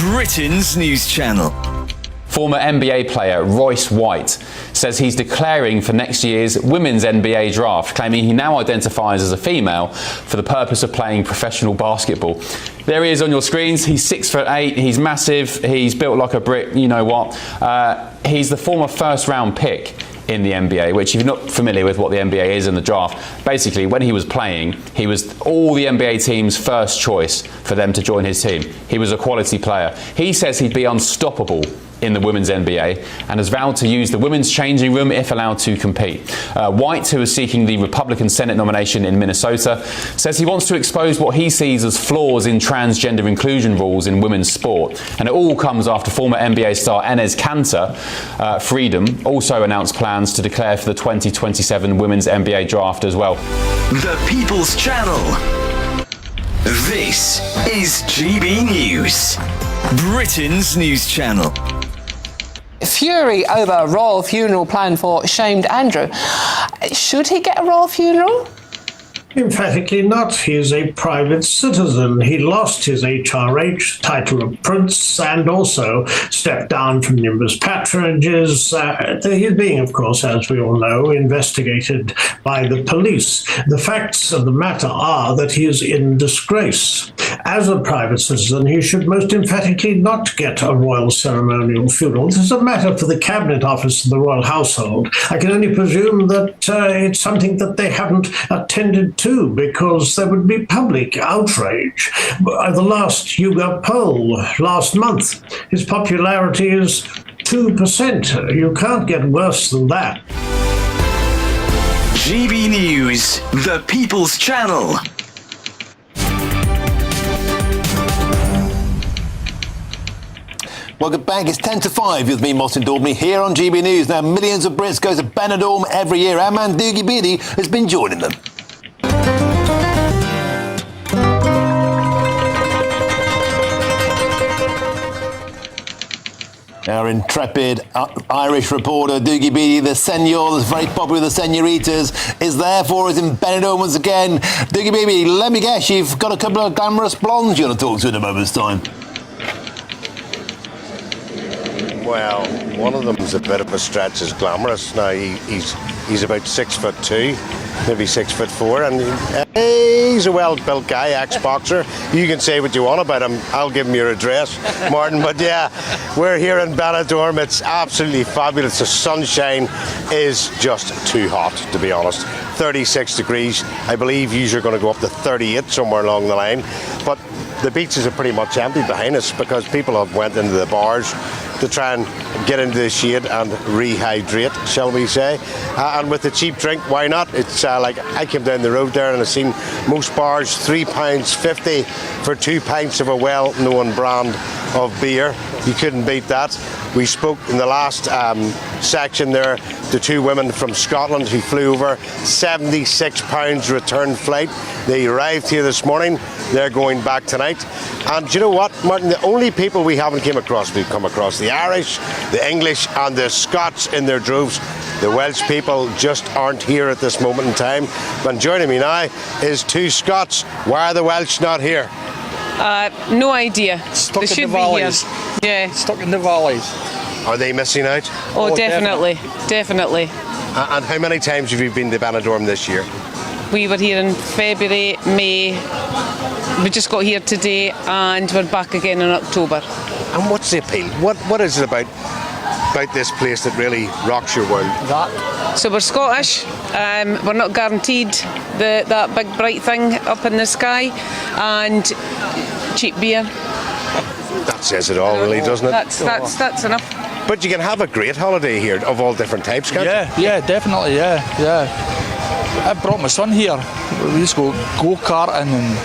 Britain's news channel. Former NBA player Royce White says he's declaring for next year's women's NBA draft, claiming he now identifies as a female for the purpose of playing professional basketball. There he is on your screens. He's 6'8", he's massive, he's built like a brick, you know what. He's the former first-round pick in the NBA, which if you're not familiar with what the NBA is in the draft, basically when he was playing, he was all the NBA team's first choice for them to join his team. He was a quality player. He says he'd be unstoppable in the women's NBA and has vowed to use the women's changing room if allowed to compete. White, who is seeking the Republican Senate nomination in Minnesota, says he wants to expose what he sees as flaws in transgender inclusion rules in women's sport. And it all comes after former NBA star Enes Kanter, Freedom, also announced plans to declare for the 2027 women's NBA draft as well. The People's Channel. This is GB News, Britain's news channel. Fury over a royal funeral planned for shamed Andrew. Should he get a royal funeral? Emphatically not. He is a private citizen. He lost his HRH title of prince and also stepped down from numerous patronages. He's being, of course, as we all know, investigated by the police. The facts of the matter are that he is in disgrace. As a private citizen, he should most emphatically not get a royal ceremonial funeral. This is a matter for the Cabinet Office and the royal household. I can only presume that it's something that they haven't attended to, because there would be public outrage. The last YouGov poll last month, his popularity is 2%. You can't get worse than that. GB News, the People's Channel. Welcome back. It's 10 to 5 with me, Martin Daubney, here on GB News. Now, millions of Brits go to Benidorm every year. Our man Doogie Beattie has been joining them. Our intrepid Irish reporter, Doogie Beattie, the senor that's very popular with the senoritas, is there for us in Benidorm once again. Doogie Beattie, let me guess, you've got a couple of glamorous blondes you want to talk to in a moment's time. Well, one of them is a bit of a stretch as glamorous. Now, he's about 6'2", maybe 6'4", and he's a well-built guy, ex-boxer. You can say what you want about him. I'll give him your address, Martin. But yeah, we're here in Benidorm. It's absolutely fabulous. The sunshine is just too hot, to be honest. 36 degrees. I believe you're going to go up to 38 somewhere along the line. But the beaches are pretty much empty behind us because people have went into the bars to try and get into the shade and rehydrate, shall we say. And with the cheap drink, why not? It's like I came down the road there and I've seen most bars £3.50 for 2 pints of a well-known brand of beer. You couldn't beat that. We spoke in the last section there to 2 women from Scotland who flew over, £76 return flight. They arrived here this morning. They're going back tonight. And do you know what, Martin? The only people we haven't come across, we've come across the Irish, the English and the Scots in their droves. The Welsh people just aren't here at this moment in time. But joining me now is 2 Scots. Why are the Welsh not here? No idea. Stuck they in should the valleys. Be here. Yeah. Stuck in the valleys. Are they missing out? Oh, definitely. Definitely. And how many times have you been to Benidorm this year? We were here in February, May. We just got here today and we're back again in October. And what's the appeal? What is it about this place that really rocks your world? So we're Scottish. We're not guaranteed that big bright thing up in the sky, and cheap beer. That says it all, really, doesn't it? That's enough. But you can have a great holiday here of all different types, can't you? Yeah, definitely, yeah. I brought my son here. We used to go-karting and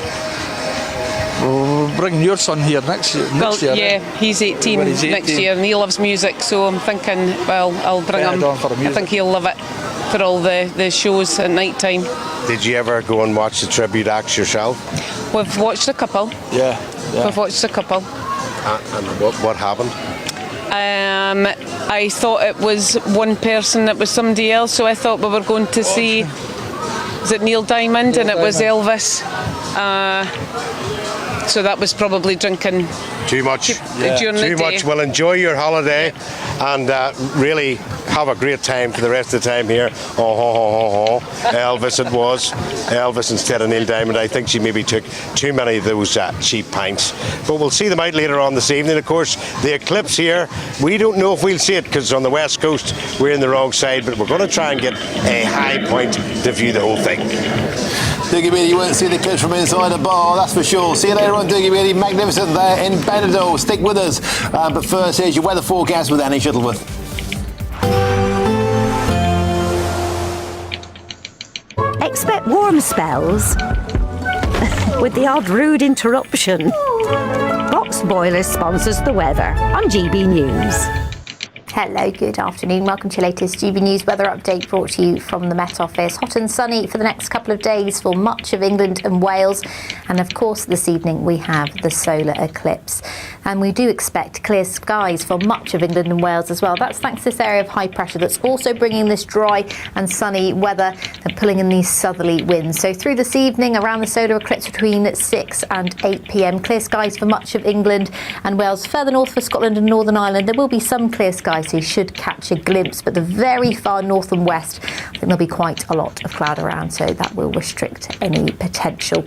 we're bringing your son here next year. Yeah, he's 18 next year and he loves music, so I'm thinking, well, I'll bring him. I think he'll love it for all the shows at night time. Did you ever go and watch the tribute acts yourself? We've watched a couple. Yeah. We've watched a couple. And what happened? I thought it was one person, it was somebody else, so I thought we were going to see, was it Neil Diamond? And it was Elvis. So that was probably drinking too much. During the day. Too much. Well, enjoy your holiday and really have a great time for the rest of the time here. Elvis it was. Elvis instead of Neil Diamond. I think she maybe took too many of those cheap pints. But we'll see them out later on this evening. Of course, the eclipse here, we don't know if we'll see it because on the west coast we're in the wrong side, but we're going to try and get a high point to view the whole thing. Doogie Beattie, you won't see the clips from inside a bar, that's for sure. See you later on, Doogie Beattie. Magnificent there in Benidorm. Stick with us. But first, here's your weather forecast with Annie Shuttleworth. Expect warm spells with the odd rude interruption. Box Boiler sponsors the weather on GB News. Hello, good afternoon. Welcome to your latest GB News weather update brought to you from the Met Office. Hot and sunny for the next couple of days for much of England and Wales. And of course, this evening we have the solar eclipse. And we do expect clear skies for much of England and Wales as well. That's thanks to this area of high pressure that's also bringing this dry and sunny weather and pulling in these southerly winds. So through this evening, around the solar eclipse between 6 and 8 p.m, clear skies for much of England and Wales. Further north for Scotland and Northern Ireland, there will be some clear skies, so you should catch a glimpse. But the very far north and west, I think there'll be quite a lot of cloud around, so that will restrict any potential.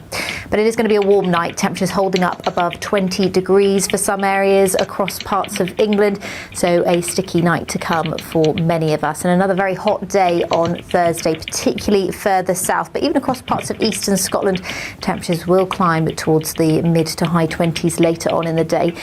But it is going to be a warm night. Temperatures holding up above 20 degrees for some areas across parts of England, so a sticky night to come for many of us. And another very hot day on Thursday, particularly further south, but even across parts of eastern Scotland, temperatures will climb towards the mid to high 20s later on in the day.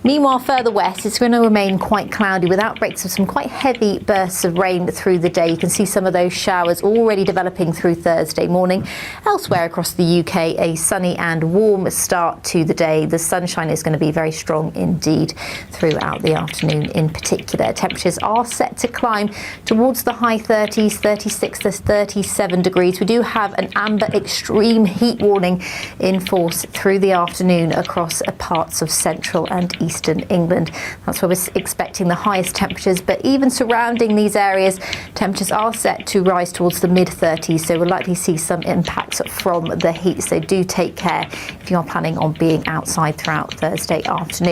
Meanwhile, further west, it's going to remain quite cloudy with outbreaks of some quite heavy bursts of rain through the day. You can see some of those showers already developing through Thursday morning. Elsewhere across the UK, a sunny and warm start to the day. The sunshine is going to be very strong indeed throughout the afternoon in particular. Temperatures are set to climb towards the high 30s, 36 to 37 degrees. We do have an amber extreme heat warning in force through the afternoon across parts of central and eastern England. That's where we're expecting the highest temperatures, but even surrounding these areas, temperatures are set to rise towards the mid 30s, so we'll likely see some impacts from the heat, so do take care if you are planning on being outside throughout Thursday afternoon.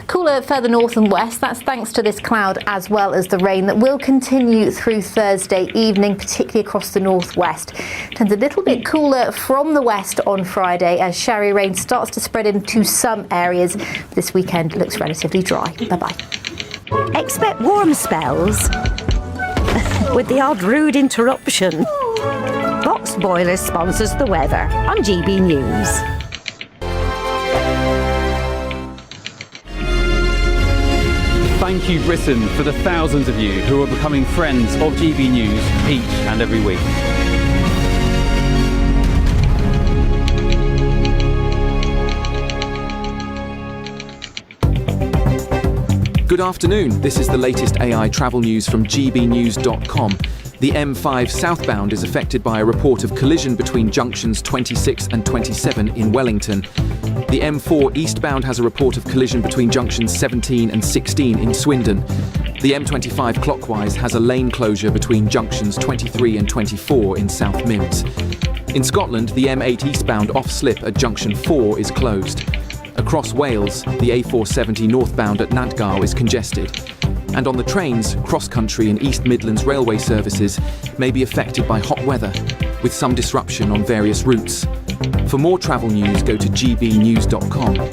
Cooler further north and west, that's thanks to this cloud as well as the rain that will continue through Thursday evening, particularly across the northwest. Turns a little bit cooler from the west on Friday as showery rain starts to spread into some areas. This weekend looks relatively dry. Bye-bye. Expect warm spells with the odd rude interruption. Box Boilers sponsors the weather on GB News. Thank you, Britain, for the thousands of you who are becoming friends of GB News each and every week. Good afternoon. This is the latest AI travel news from gbnews.com. The M5 southbound is affected by a report of collision between junctions 26 and 27 in Wellington. The M4 eastbound has a report of collision between junctions 17 and 16 in Swindon. The M25 clockwise has a lane closure between junctions 23 and 24 in South Mimms. In Scotland, the M8 eastbound off-slip at junction 4 is closed. Across Wales, the A470 northbound at Nantgarw is congested. And on the trains, cross-country and East Midlands railway services may be affected by hot weather, with some disruption on various routes. For more travel news, go to gbnews.com.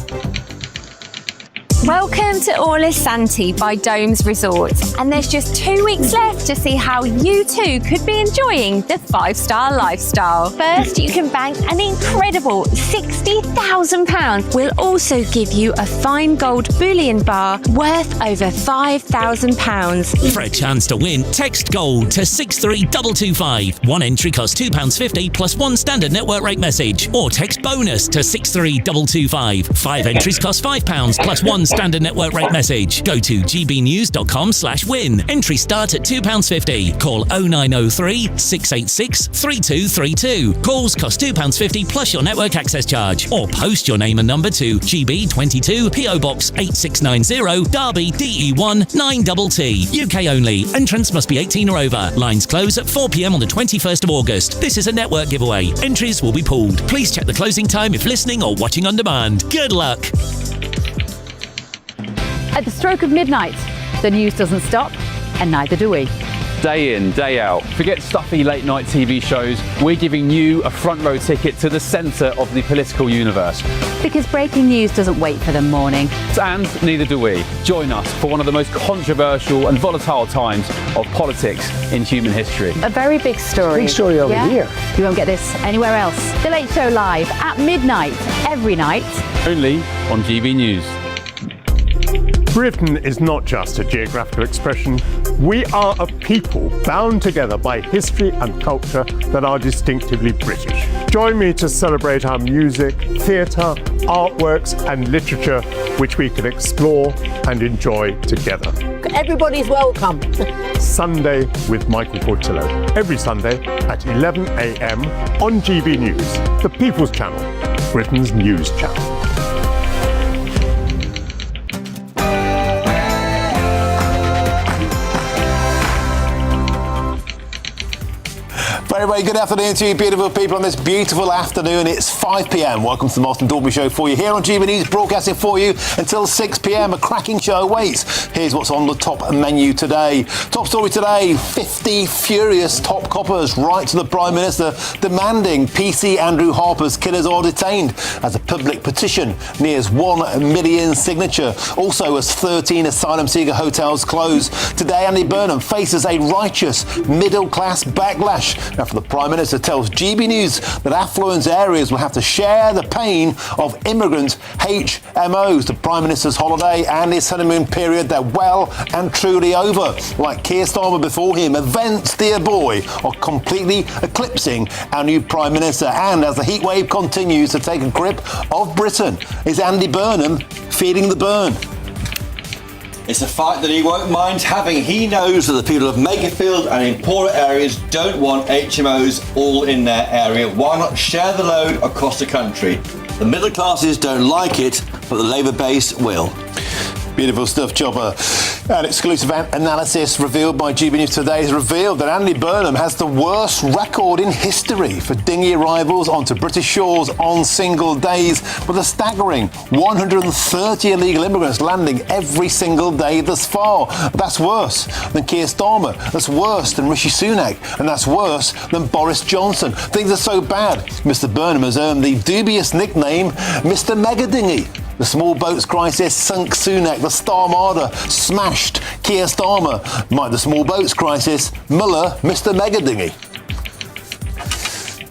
Welcome to Orlis Santi by Domes Resorts, and there's just 2 weeks left to see how you too could be enjoying the 5-star lifestyle. First, you can bank an incredible £60,000. We'll also give you a fine gold bullion bar worth over £5,000. For a chance to win, text GOLD to 63225. One entry costs £2.50 plus one standard network rate message, or text BONUS to 63225. 5 entries cost £5 plus one standard network rate message. Go to gbnews.com/win. Entries start at £2.50. Call 0903 686 3232. Calls cost £2.50 plus your network access charge. Or post your name and number to GB22 PO Box 8690 Derby DE1 9TT. UK only. Entrance must be 18 or over. Lines close at 4 p.m. on the 21st of August. This is a network giveaway. Entries will be pulled. Please check the closing time if listening or watching on demand. Good luck. At the stroke of midnight, the news doesn't stop, and neither do we. Day in, day out. Forget stuffy late night TV shows. We're giving you a front row ticket to the centre of the political universe. Because breaking news doesn't wait for the morning. And neither do we. Join us for one of the most controversial and volatile times of politics in human history. A very big story. Big story over here. You won't get this anywhere else. The Late Show live at midnight, every night. Only on GB News. Britain is not just a geographical expression. We are a people bound together by history and culture that are distinctively British. Join me to celebrate our music, theatre, artworks and literature, which we can explore and enjoy together. Everybody's welcome. Sunday with Michael Portillo. Every Sunday at 11 a.m. on GB News, the People's Channel, Britain's news channel. Very, very good afternoon to you, beautiful people, on this beautiful afternoon. It's 5 p.m. Welcome to the Martin Daubney Show for you here on GB News, broadcasting for you until 6 p.m. A cracking show awaits. Here's what's on the top menu today. Top story today, 50 furious top coppers write to the Prime Minister demanding PC Andrew Harper's killers are detained as a public petition nears 1 million signature. Also, as 13 asylum seeker hotels close. Today, Andy Burnham faces a righteous middle-class backlash after the Prime Minister tells GB News that affluent areas will have to share the pain of immigrant HMOs. The Prime Minister's holiday and his honeymoon period, they're well and truly over. Like Keir Starmer before him, events, dear boy, are completely eclipsing our new Prime Minister. And as the heatwave continues to take a grip of Britain, is Andy Burnham feeling the burn? It's a fight that he won't mind having. He knows that the people of Makerfield and in poorer areas don't want HMOs all in their area. Why not share the load across the country? The middle classes don't like it, but the Labour base will. Beautiful stuff, Chopper. An exclusive analysis revealed by GB News Today has revealed that Andy Burnham has the worst record in history for dinghy arrivals onto British shores on single days, with a staggering 130 illegal immigrants landing every single day thus far. That's worse than Keir Starmer, that's worse than Rishi Sunak, and that's worse than Boris Johnson. Things are so bad, Mr Burnham has earned the dubious nickname Mr Mega Dinghy. The small boats crisis sunk Sunak, the Star Marder smashed Keir Starmer. Might the small boats crisis Muller Mr Mega Dinghy?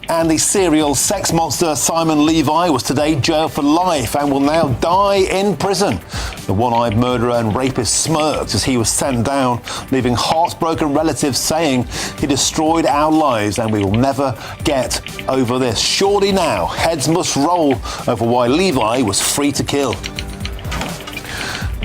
And the serial sex monster Simon Levi was today jailed for life and will now die in prison. The one-eyed murderer and rapist smirked as he was sent down, leaving heartbroken relatives saying he destroyed our lives and we will never get over this. Surely now, heads must roll over why Levi was free to kill.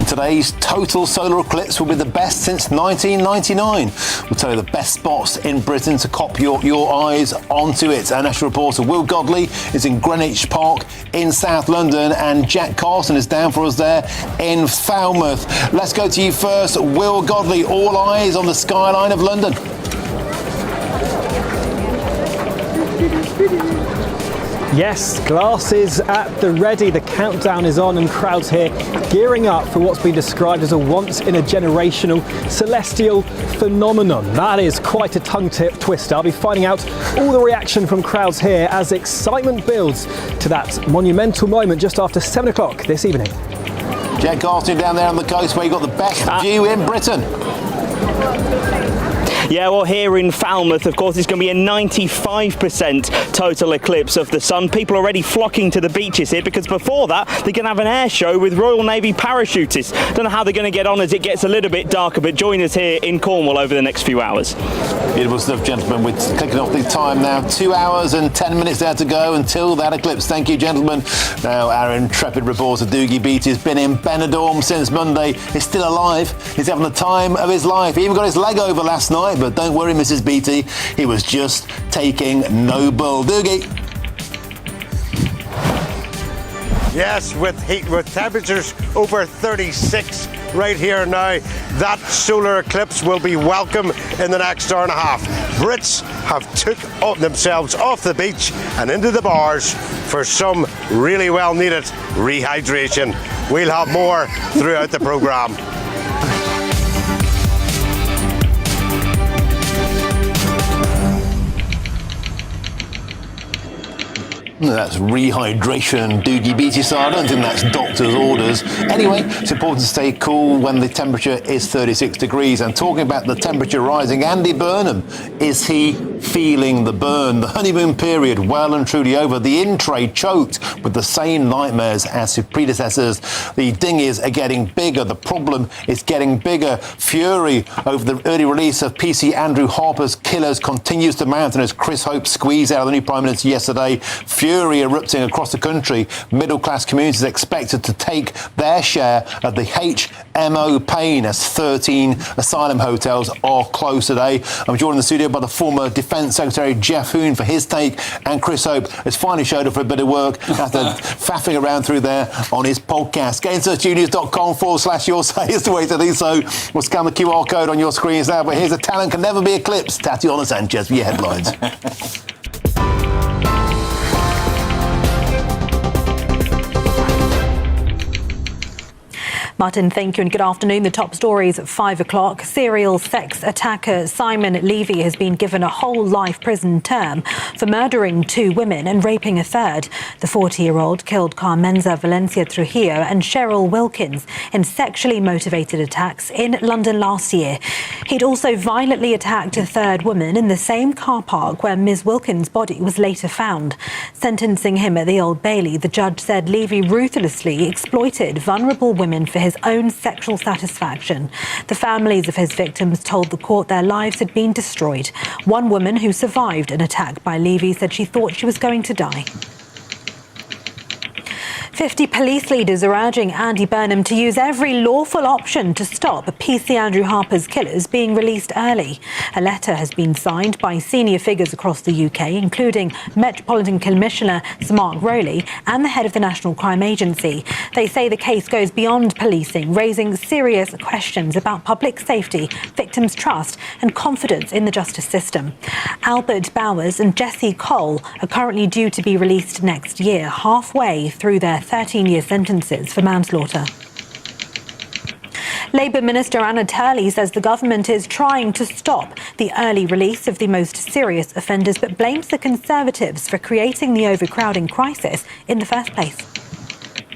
Today's total solar eclipse will be the best since 1999. We'll tell you the best spots in Britain to cop your eyes onto it. Our national reporter Will Godley is in Greenwich Park in South London, and Jack Carson is down for us there in Falmouth. Let's go to you first, Will Godley. All eyes on the skyline of London. Yes, glasses at the ready. The countdown is on and crowds here gearing up for what's been described as a once-in-a-generational celestial phenomenon. That is quite a tongue-twister. I'll be finding out all the reaction from crowds here as excitement builds to that monumental moment just after 7 o'clock this evening. Jack Carson down there on the coast where you've got the best view in Britain. Yeah, well, here in Falmouth, of course, it's going to be a 95% total eclipse of the sun. People are already flocking to the beaches here because before that, they're going to have an air show with Royal Navy parachutists. Don't know how they're going to get on as it gets a little bit darker, but join us here in Cornwall over the next few hours. Beautiful stuff, gentlemen. We're clicking off the time now. 2 hours and 10 minutes there to go until that eclipse. Thank you, gentlemen. Now, our intrepid reporter, Doogie Beattie, has been in Benidorm since Monday. He's still alive. He's having the time of his life. He even got his leg over last night, but don't worry, Mrs. Beattie. He was just taking no bull. Doogie. Yes, with temperatures over 36 right here now, that solar eclipse will be welcome in the next hour and a half. Brits have took themselves off the beach and into the bars for some really well needed rehydration. We'll have more throughout the programme. That's rehydration, Doogie Beattie, so I don't think that's doctor's orders. Anyway, it's important to stay cool when the temperature is 36 degrees. And talking about the temperature rising, Andy Burnham, is he feeling the burn? The honeymoon period well and truly over. The in-trade choked with the same nightmares as his predecessors. The dinghies are getting bigger. The problem is getting bigger. Fury over the early release of PC Andrew Harper's killers continues to mount, and as Chris Hope squeezed out of the new Prime Minister yesterday, fury erupting across the country. Middle-class communities expected to take their share of the HMO pain as 13 asylum hotels are closed today. I'm joined in the studio by the former Defence Defence Secretary Jeff Hoon for his take, and Chris Hope has finally showed up for a bit of work after faffing around through there on his podcast. Get into GBnews.com/your say is the way to do so. We'll scan the QR code on your screens now, but here's a talent can never be eclipsed. Tatiana Sanchez for your headlines. Martin, thank you and good afternoon. The top stories at 5 o'clock. Serial sex attacker Simon Levy has been given a whole life prison term for murdering 2 women and raping a third. The 40-year-old killed Carmenza Valencia Trujillo and Cheryl Wilkins in sexually motivated attacks in London last year. He'd also violently attacked a third woman in the same car park where Ms. Wilkins' body was later found. Sentencing him at the Old Bailey, the judge said Levy ruthlessly exploited vulnerable women for his own sexual satisfaction. The families of his victims told the court their lives had been destroyed. One woman who survived an attack by Levy said she thought she was going to die. 50 police leaders are urging Andy Burnham to use every lawful option to stop PC Andrew Harper's killers being released early. A letter has been signed by senior figures across the UK, including Metropolitan Commissioner Sir Mark Rowley and the head of the National Crime Agency. They say the case goes beyond policing, raising serious questions about public safety, victims' trust and confidence in the justice system. Albert Bowers and Jesse Cole are currently due to be released next year, halfway through their 13-year sentences for manslaughter. Labour Minister Anna Turley says the government is trying to stop the early release of the most serious offenders, but blames the Conservatives for creating the overcrowding crisis in the first place.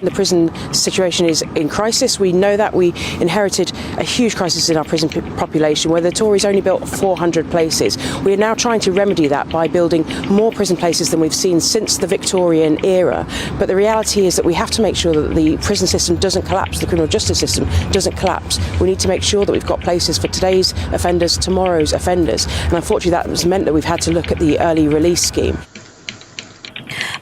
The prison situation is in crisis. We know that. We inherited a huge crisis in our prison population where the Tories only built 400 places. We are now trying to remedy that by building more prison places than we've seen since the Victorian era. But the reality is that we have to make sure that the prison system doesn't collapse, the criminal justice system doesn't collapse. We need to make sure that we've got places for today's offenders, tomorrow's offenders. And unfortunately that has meant that we've had to look at the early release scheme.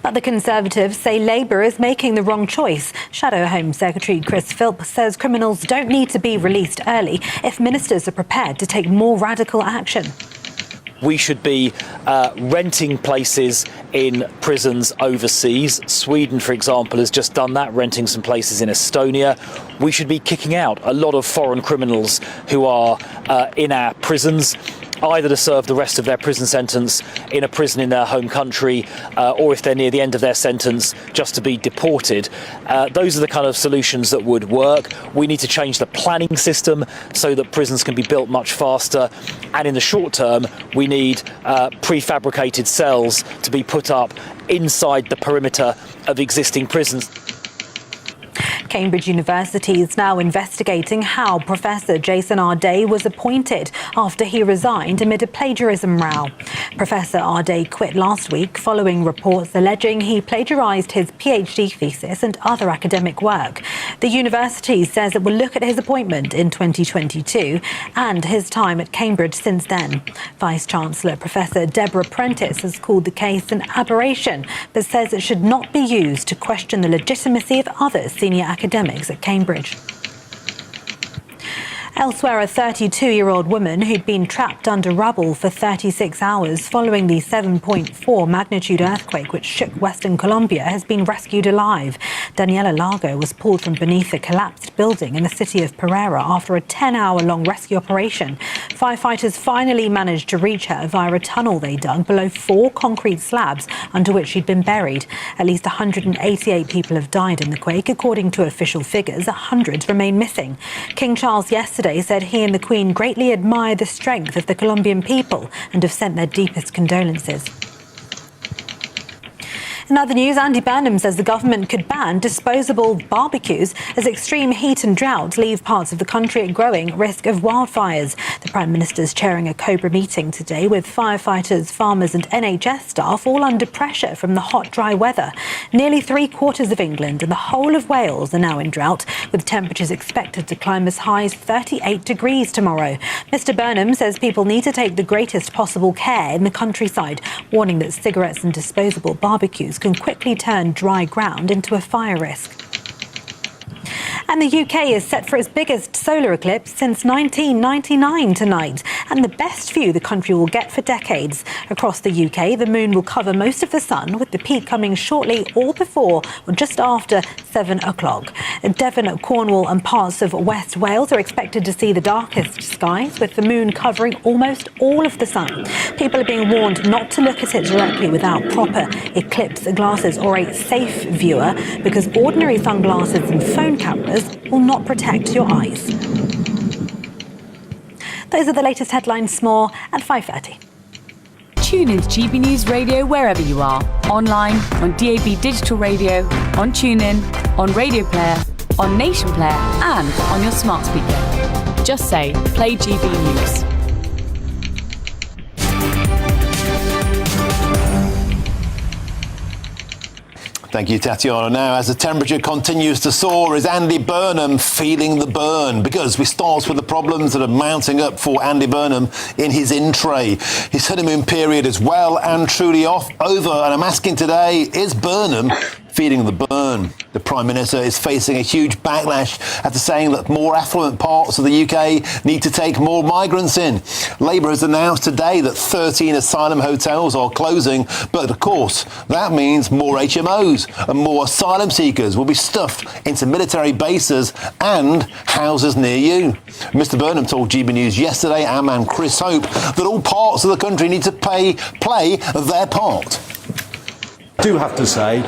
But the Conservatives say Labour is making the wrong choice. Shadow Home Secretary Chris Philp says criminals don't need to be released early if ministers are prepared to take more radical action. We should be renting places in prisons overseas. Sweden, for example, has just done that, renting some places in Estonia. We should be kicking out a lot of foreign criminals who are in our prisons, either to serve the rest of their prison sentence in a prison in their home country, or if they're near the end of their sentence, just to be deported. Those are the kind of solutions that would work. We need to change the planning system so that prisons can be built much faster. And in the short term, we need prefabricated cells to be put up inside the perimeter of existing prisons. Cambridge University is now investigating how Professor Jason Arday was appointed after he resigned amid a plagiarism row. Professor Arday quit last week following reports alleging he plagiarised his PhD thesis and other academic work. The university says it will look at his appointment in 2022 and his time at Cambridge since then. Vice-Chancellor Professor Deborah Prentice has called the case an aberration, but says it should not be used to question the legitimacy of other senior academics at Cambridge. Elsewhere, a 32-year-old woman who'd been trapped under rubble for 36 hours following the 7.4 magnitude earthquake which shook Western Colombia has been rescued alive. Daniela Lago was pulled from beneath a collapsed building in the city of Pereira after a 10-hour-long rescue operation. Firefighters finally managed to reach her via a tunnel they dug below 4 concrete slabs under which she'd been buried. At least 188 people have died in the quake. According to official figures, 100 remain missing. King Charles yesterday said he and the Queen greatly admire the strength of the Colombian people and have sent their deepest condolences. In other news, Andy Burnham says the government could ban disposable barbecues as extreme heat and drought leave parts of the country at growing risk of wildfires. The Prime Minister's chairing a Cobra meeting today with firefighters, farmers and NHS staff all under pressure from the hot, dry weather. Nearly 3/4 of England and the whole of Wales are now in drought, with temperatures expected to climb as high as 38 degrees tomorrow. Mr Burnham says people need to take the greatest possible care in the countryside, warning that cigarettes and disposable barbecues can quickly turn dry ground into a fire risk. And the UK is set for its biggest solar eclipse since 1999 tonight, and the best view the country will get for decades. Across the UK, the moon will cover most of the sun, with the peak coming shortly or before or just after 7 o'clock. Devon, Cornwall and parts of West Wales are expected to see the darkest skies, with the moon covering almost all of the sun. People are being warned not to look at it directly without proper eclipse glasses or a safe viewer, because ordinary sunglasses and phone cameras will not protect your eyes. Those are the latest headlines. More at 5:30. Tune in to GB News Radio wherever you are. Online, on DAB digital radio, on TuneIn, on Radio Player, on Nation Player and on your smart speaker. Just say, play GB News. Thank you, Tatiana. Now, as the temperature continues to soar, is Andy Burnham feeling the burn? Because we start with the problems that are mounting up for Andy Burnham in his in-tray. His honeymoon period is well and truly over, and I'm asking today, is Burnham feeling the burn? The Prime Minister is facing a huge backlash after saying that more affluent parts of the UK need to take more migrants in. Labour has announced today that 13 asylum hotels are closing, but of course that means more HMOs and more asylum seekers will be stuffed into military bases and houses near you. Mr Burnham told GB News yesterday, our man Chris Hope, that all parts of the country need to play their part. I do have to say,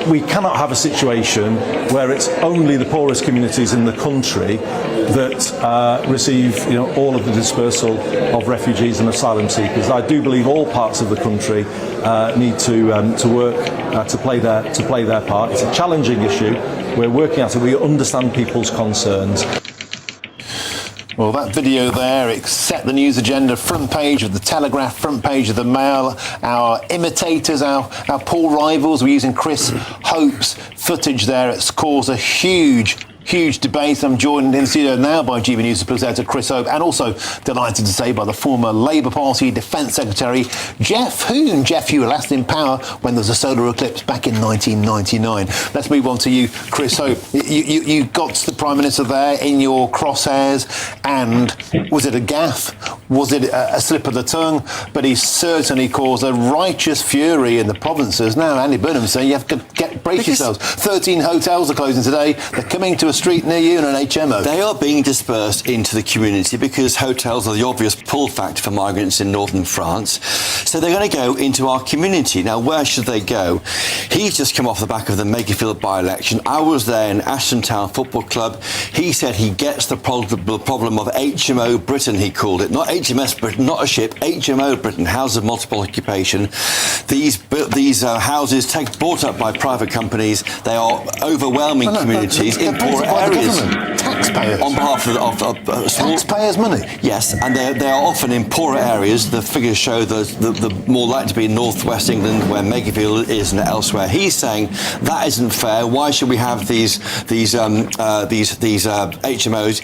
we cannot have a situation where it's only the poorest communities in the country that receive, all of the dispersal of refugees and asylum seekers. I do believe all parts of the country need to work to play their part. It's a challenging issue. We're working at it. We understand people's concerns. Well, that video there, it set the news agenda, front page of the Telegraph, front page of the Mail. Our imitators, our poor rivals, we're using Chris Hope's footage there. It's caused a huge debate. I'm joined in the studio now by GB News presenter Chris Hope, and also delighted to say by the former Labour Party Defence Secretary Jeff Hoon. Jeff, you were last in power when there was a solar eclipse back in 1999. Let's move on to you, Chris Hope. You got the Prime Minister there in your crosshairs, and was it a gaffe? Was it a slip of the tongue? But he certainly caused a righteous fury in the provinces. Now Andy Burnham saying you have to brace yourselves. 13 hotels are closing today. They're coming to a street near you and an HMO. They are being dispersed into the community because hotels are the obvious pull factor for migrants in northern France. So they're going to go into our community. Now, where should they go? He's just come off the back of the Makerfield by-election. I was there in Ashton Town Football Club. He said he gets the problem of HMO Britain, he called it. Not HMS Britain, not a ship, HMO Britain, houses of multiple occupation. These houses bought up by private companies. They are overwhelming communities in poor areas. Taxpayers. On behalf of taxpayers' money. Yes, and they are often in poorer areas. The figures show the more likely to be in northwest England, where Makerfield is, and elsewhere. He's saying that isn't fair. Why should we have these HMOs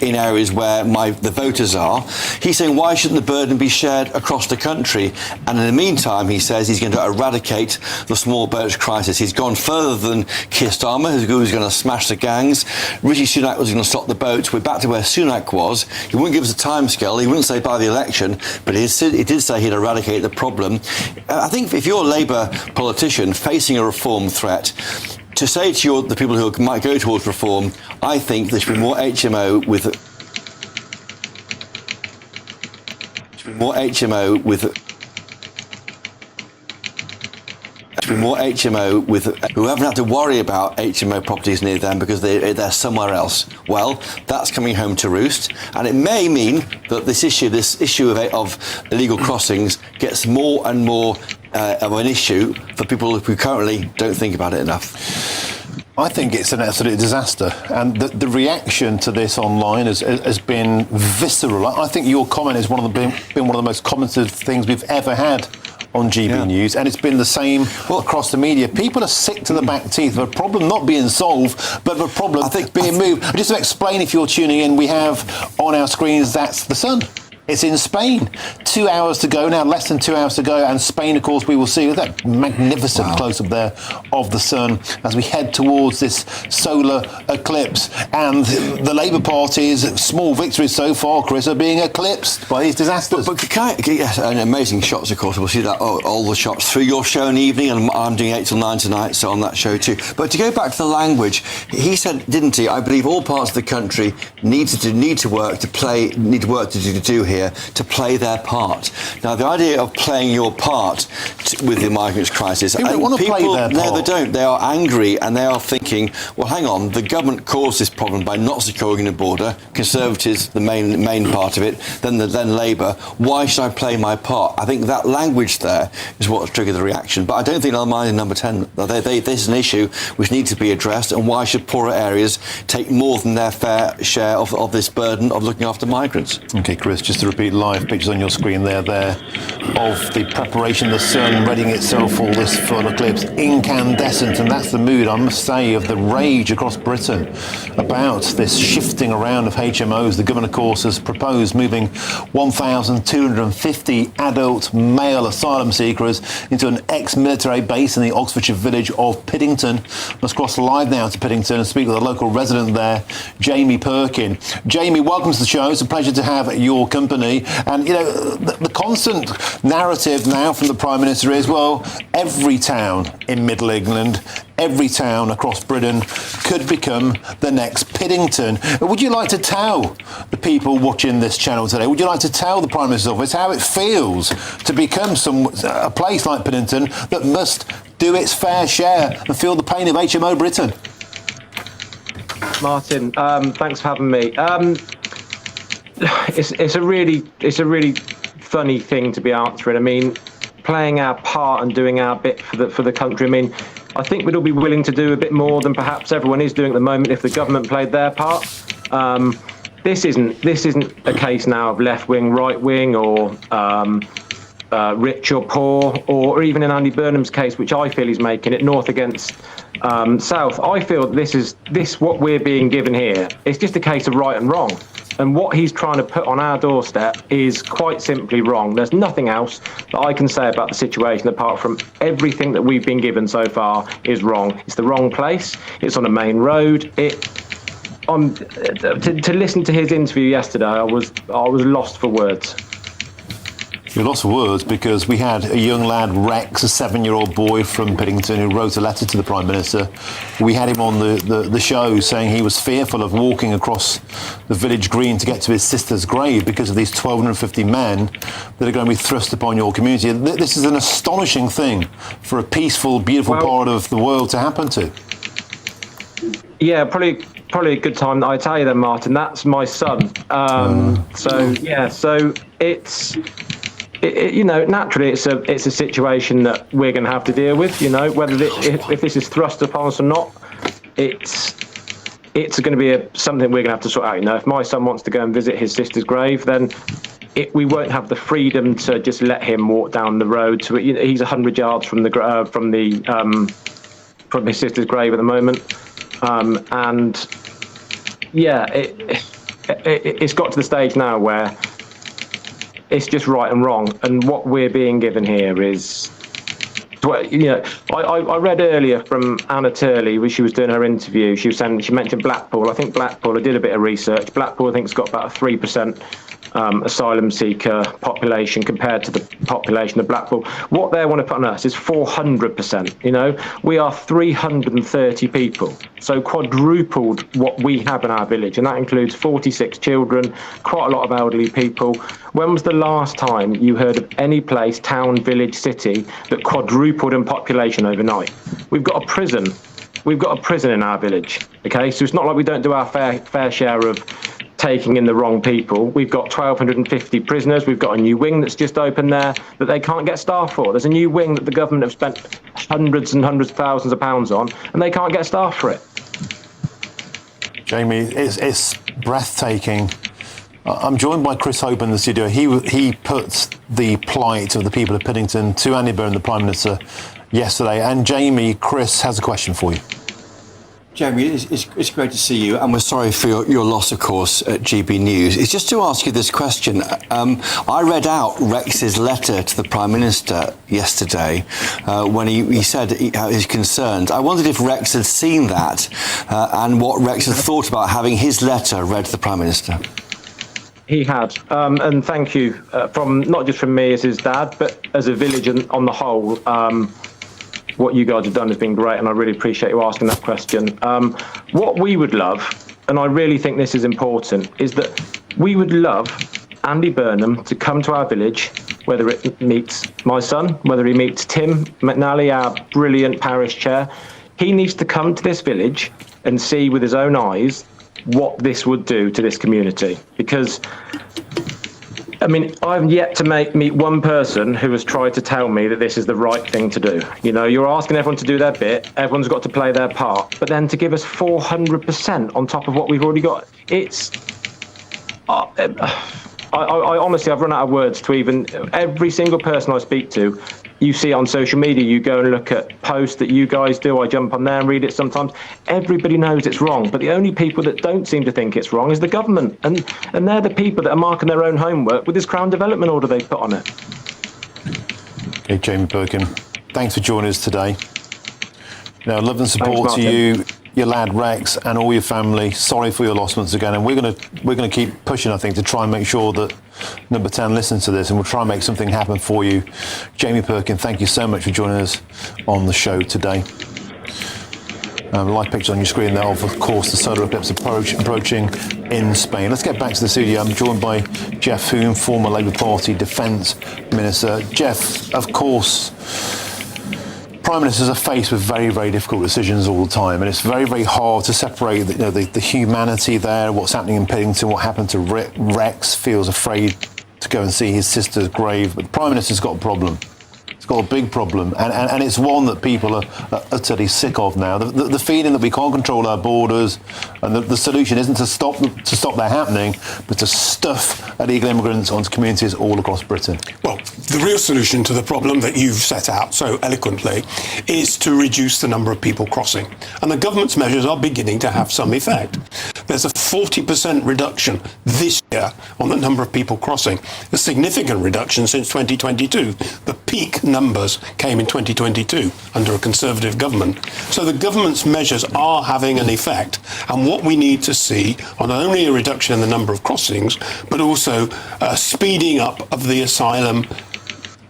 in areas where the voters are? He's saying why shouldn't the burden be shared across the country? And in the meantime, he says he's going to eradicate the small boats crisis. He's gone further than Keir Starmer, who's going to smash the gangs. Rishi Sunak was going to stop the boats. We're back to where Sunak was. He wouldn't give us a timescale. He wouldn't say by the election, but he did say he'd eradicate the problem. I think if you're a Labour politician facing a reform threat, to say to the people who might go towards reform, I think there should be more HMO with who haven't had to worry about HMO properties near them because they're somewhere else. Well, that's coming home to roost, and it may mean that this issue of illegal crossings gets more and more of an issue for people who currently don't think about it enough. I think it's an absolute disaster, and the reaction to this online has been visceral. I think your comment has been one of the most commented things we've ever had on GB News, and it's been the same across the media. People are sick to the back teeth of a problem not being solved, but of a problem being moved. Just to explain, if you're tuning in, we have on our screens, that's the sun. It's in Spain. 2 hours to go now, less than 2 hours to go. And Spain, of course, we will see that magnificent close-up there of the sun as we head towards this solar eclipse. And the Labour Party's small victories so far, Chris, are being eclipsed by these disasters. But yes, and amazing shots, of course. We'll see that all the shots through your show in the evening, and I'm doing 8 till 9 tonight, so on that show too. But to go back to the language, he said, didn't he? I believe all parts of the country need work to do here to play their part. Now, the idea of playing your part with the migrants crisis, People don't want to play their part. No, they don't. They are angry and they are thinking, well, hang on, the government caused this problem by not securing the border. Conservatives, the main part of it, then Labour. Why should I play my part? I think that language there is what triggered the reaction. But I don't think they'll mind in number 10. This is an issue which needs to be addressed, and why should poorer areas take more than their fair share of this burden of looking after migrants? OK, Chris, just to repeat, live pictures on your screen there of the preparation, the sun readying itself for this full eclipse, incandescent, and that's the mood, I must say, of the rage across Britain about this shifting around of HMOs. The government, of course, has proposed moving 1,250 adult male asylum seekers into an ex-military base in the Oxfordshire village of Piddington. Let's cross live now to Piddington and speak with a local resident there, Jamie Perkin. Jamie, welcome to the show. It's a pleasure to have your company. And, you know, the constant narrative now from the Prime Minister is, well, every town in Middle England, every town across Britain could become the next Piddington. Would you like to tell the people watching this channel today, would you like to tell the Prime Minister's office how it feels to become a place like Piddington that must do its fair share and feel the pain of HMO Britain? Martin, thanks for having me. It's a really funny thing to be answering. I mean, playing our part and doing our bit for the country. I mean, I think we'd all be willing to do a bit more than perhaps everyone is doing at the moment if the government played their part. This isn't a case now of left wing, right wing, or rich or poor, or even in Andy Burnham's case, which I feel he's making it north against south. I feel this what we're being given here. It's just a case of right and wrong. And what he's trying to put on our doorstep is quite simply wrong. There's nothing else that I can say about the situation apart from everythly that we've been given so far is wrong. It's the wrong place. It's on a main road. To listen to his interview yesterday, I was lost for words. You're lost for words because we had a young lad, Rex, a 7-year-old boy from Piddington, who wrote a letter to the Prime Minister. We had him on the show saying he was fearful of walking across the village green to get to his sister's grave because of these 1,250 men that are going to be thrust upon your community. This is an astonishing thing for a peaceful, beautiful part of the world to happen to. Yeah, probably a good time that I tell you then, Martin. That's my son. So it's... naturally, it's a situation that we're going to have to deal with. You know, whether if this is thrust upon us or not, it's going to be something we're going to have to sort out. You know, if my son wants to go and visit his sister's grave, then we won't have the freedom to just let him walk down the road to it. You know, he's 100 yards from his sister's grave at the moment, it's got to the stage now where it's just right and wrong, and what we're being given here is, I read earlier from Anna Turley when she was doing her interview. She mentioned Blackpool. I think Blackpool, I did a bit of research. Blackpool, I think, has got about a 3% asylum seeker population compared to the population of Blackpool. What they want to put on us is 400%. You know, we are 330 people, so quadrupled what we have in our village, and that includes 46 children, quite a lot of elderly people. When was the last time you heard of any place, town, village, city that quadrupled in population overnight? We've got a prison. We've got a prison in our village. Okay, so it's not like we don't do our fair share of taking in the wrong people. We've got 1,250 prisoners. We've got a new wing that's just opened there that they can't get staff for. There's a new wing that the government have spent hundreds and hundreds of thousands of pounds on, and they can't get staff for it. Jamie, it's breathtaking. I'm joined by Chris Hope in the studio. He put the plight of the people of Piddington to Andy Burnham, the Prime Minister, yesterday. And Jamie, Chris has a question for you. Jamie, it's great to see you, and we're sorry for your loss, of course, at GB News. It's just to ask you this question. I read out Rex's letter to the Prime Minister yesterday when he said his concerns. I wondered if Rex had seen that and what Rex had thought about having his letter read to the Prime Minister. He had, and thank you from not just from me as his dad, but as a village and on the whole. What you guys have done has been great, and I really appreciate you asking that question. What we would love, and I really think this is important, is that we would love Andy Burnham to come to our village, whether it meets my son, whether he meets Tim McNally, our brilliant parish chair. He needs to come to this village and see with his own eyes what this would do to this community. Because I mean, I've yet to meet one person who has tried to tell me that this is the right thing to do. You know, you're asking everyone to do their bit, everyone's got to play their part, but then to give us 400% on top of what we've already got, it's... I honestly, I've run out of words to even... Every single person I speak to, you see on social media, you go and look at posts that you guys do, I jump on there and read it sometimes. Everybody knows it's wrong, but the only people that don't seem to think it's wrong is the government. And they're the people that are marking their own homework with this Crown Development Order they put on it. Okay, Jamie Perkin, thanks for joining us today. Now, love and support to you, your lad Rex, and all your family. Sorry for your loss once again, and we're gonna keep pushing, I think, to try and make sure that Number 10 listens to this, and we'll try and make something happen for you. Jamie Perkin, thank you so much for joining us on the show today. Live pictures on your screen there of course, the solar eclipse approaching in Spain. Let's get back to the studio. I'm joined by Jeff Hume, former Labour Party Defence Minister. Jeff, of course, Prime Ministers are faced with very, very difficult decisions all the time, and it's very, very hard to separate the humanity there, what's happening in Piddington, what happened to Rex, feels afraid to go and see his sister's grave. But the Prime Minister's got a problem. It's got a big problem, and it's one that people are utterly sick of now. The feeling that we can't control our borders, and the solution isn't to stop that happening, but to stuff illegal immigrants onto communities all across Britain. Well, the real solution to the problem that you've set out so eloquently is to reduce the number of people crossing. And the government's measures are beginning to have some effect. There's a 40% reduction this year on the number of people crossing, a significant reduction since 2022. The peak numbers came in 2022 under a Conservative government. So the government's measures are having an effect, and what we need to see are not only a reduction in the number of crossings, but also a speeding up of the asylum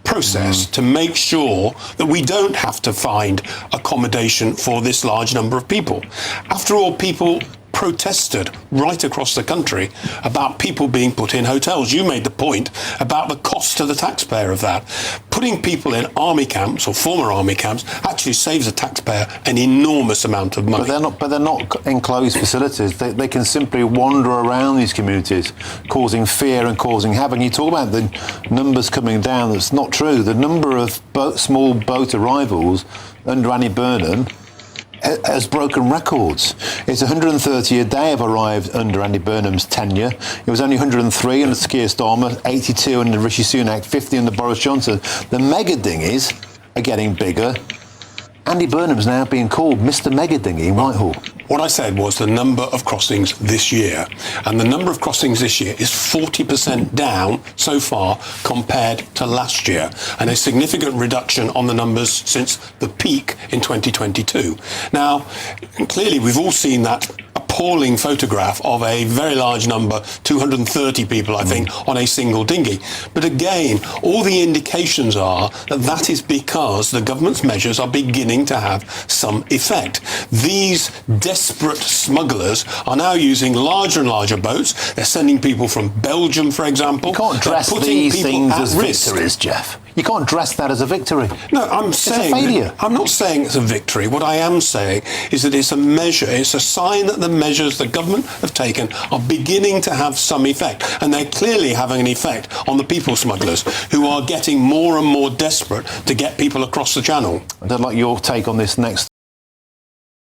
process to make sure that we don't have to find accommodation for this large number of people. After all, people protested right across the country about people being put in hotels. You made the point about the cost to the taxpayer of that. Putting people in army camps or former army camps actually saves the taxpayer an enormous amount of money. But they're not enclosed facilities. They can simply wander around these communities, causing fear and causing havoc. You talk about the numbers coming down. That's not true. The number of small boat arrivals under Andy Burnham has broken records. It's 130 a day have arrived under Andy Burnham's tenure. It was only 103 under Keir Starmer, 82 under Rishi Sunak, 50 under Boris Johnson. The mega dinghies are getting bigger. Andy Burnham's now being called Mr. Mega Dinghy in Whitehall. What I said was the number of crossings this year, and the number of crossings this year is 40% down so far compared to last year, and a significant reduction on the numbers since the peak in 2022. Now, clearly we've all seen that appalling photograph of a very large number, 230 people, I think, on a single dinghy. But again, all the indications are that that is because the government's measures are beginning to have some effect. These desperate smugglers are now using larger and larger boats. They're sending people from Belgium, for example. You can't dress these things as victories, Jeff. You can't dress that as a victory. No, I'm saying... It's a failure. I'm not saying it's a victory. What I am saying is that it's a measure. It's a sign that the measures the government have taken are beginning to have some effect. And they're clearly having an effect on the people smugglers who are getting more and more desperate to get people across the channel. I'd like your take on this next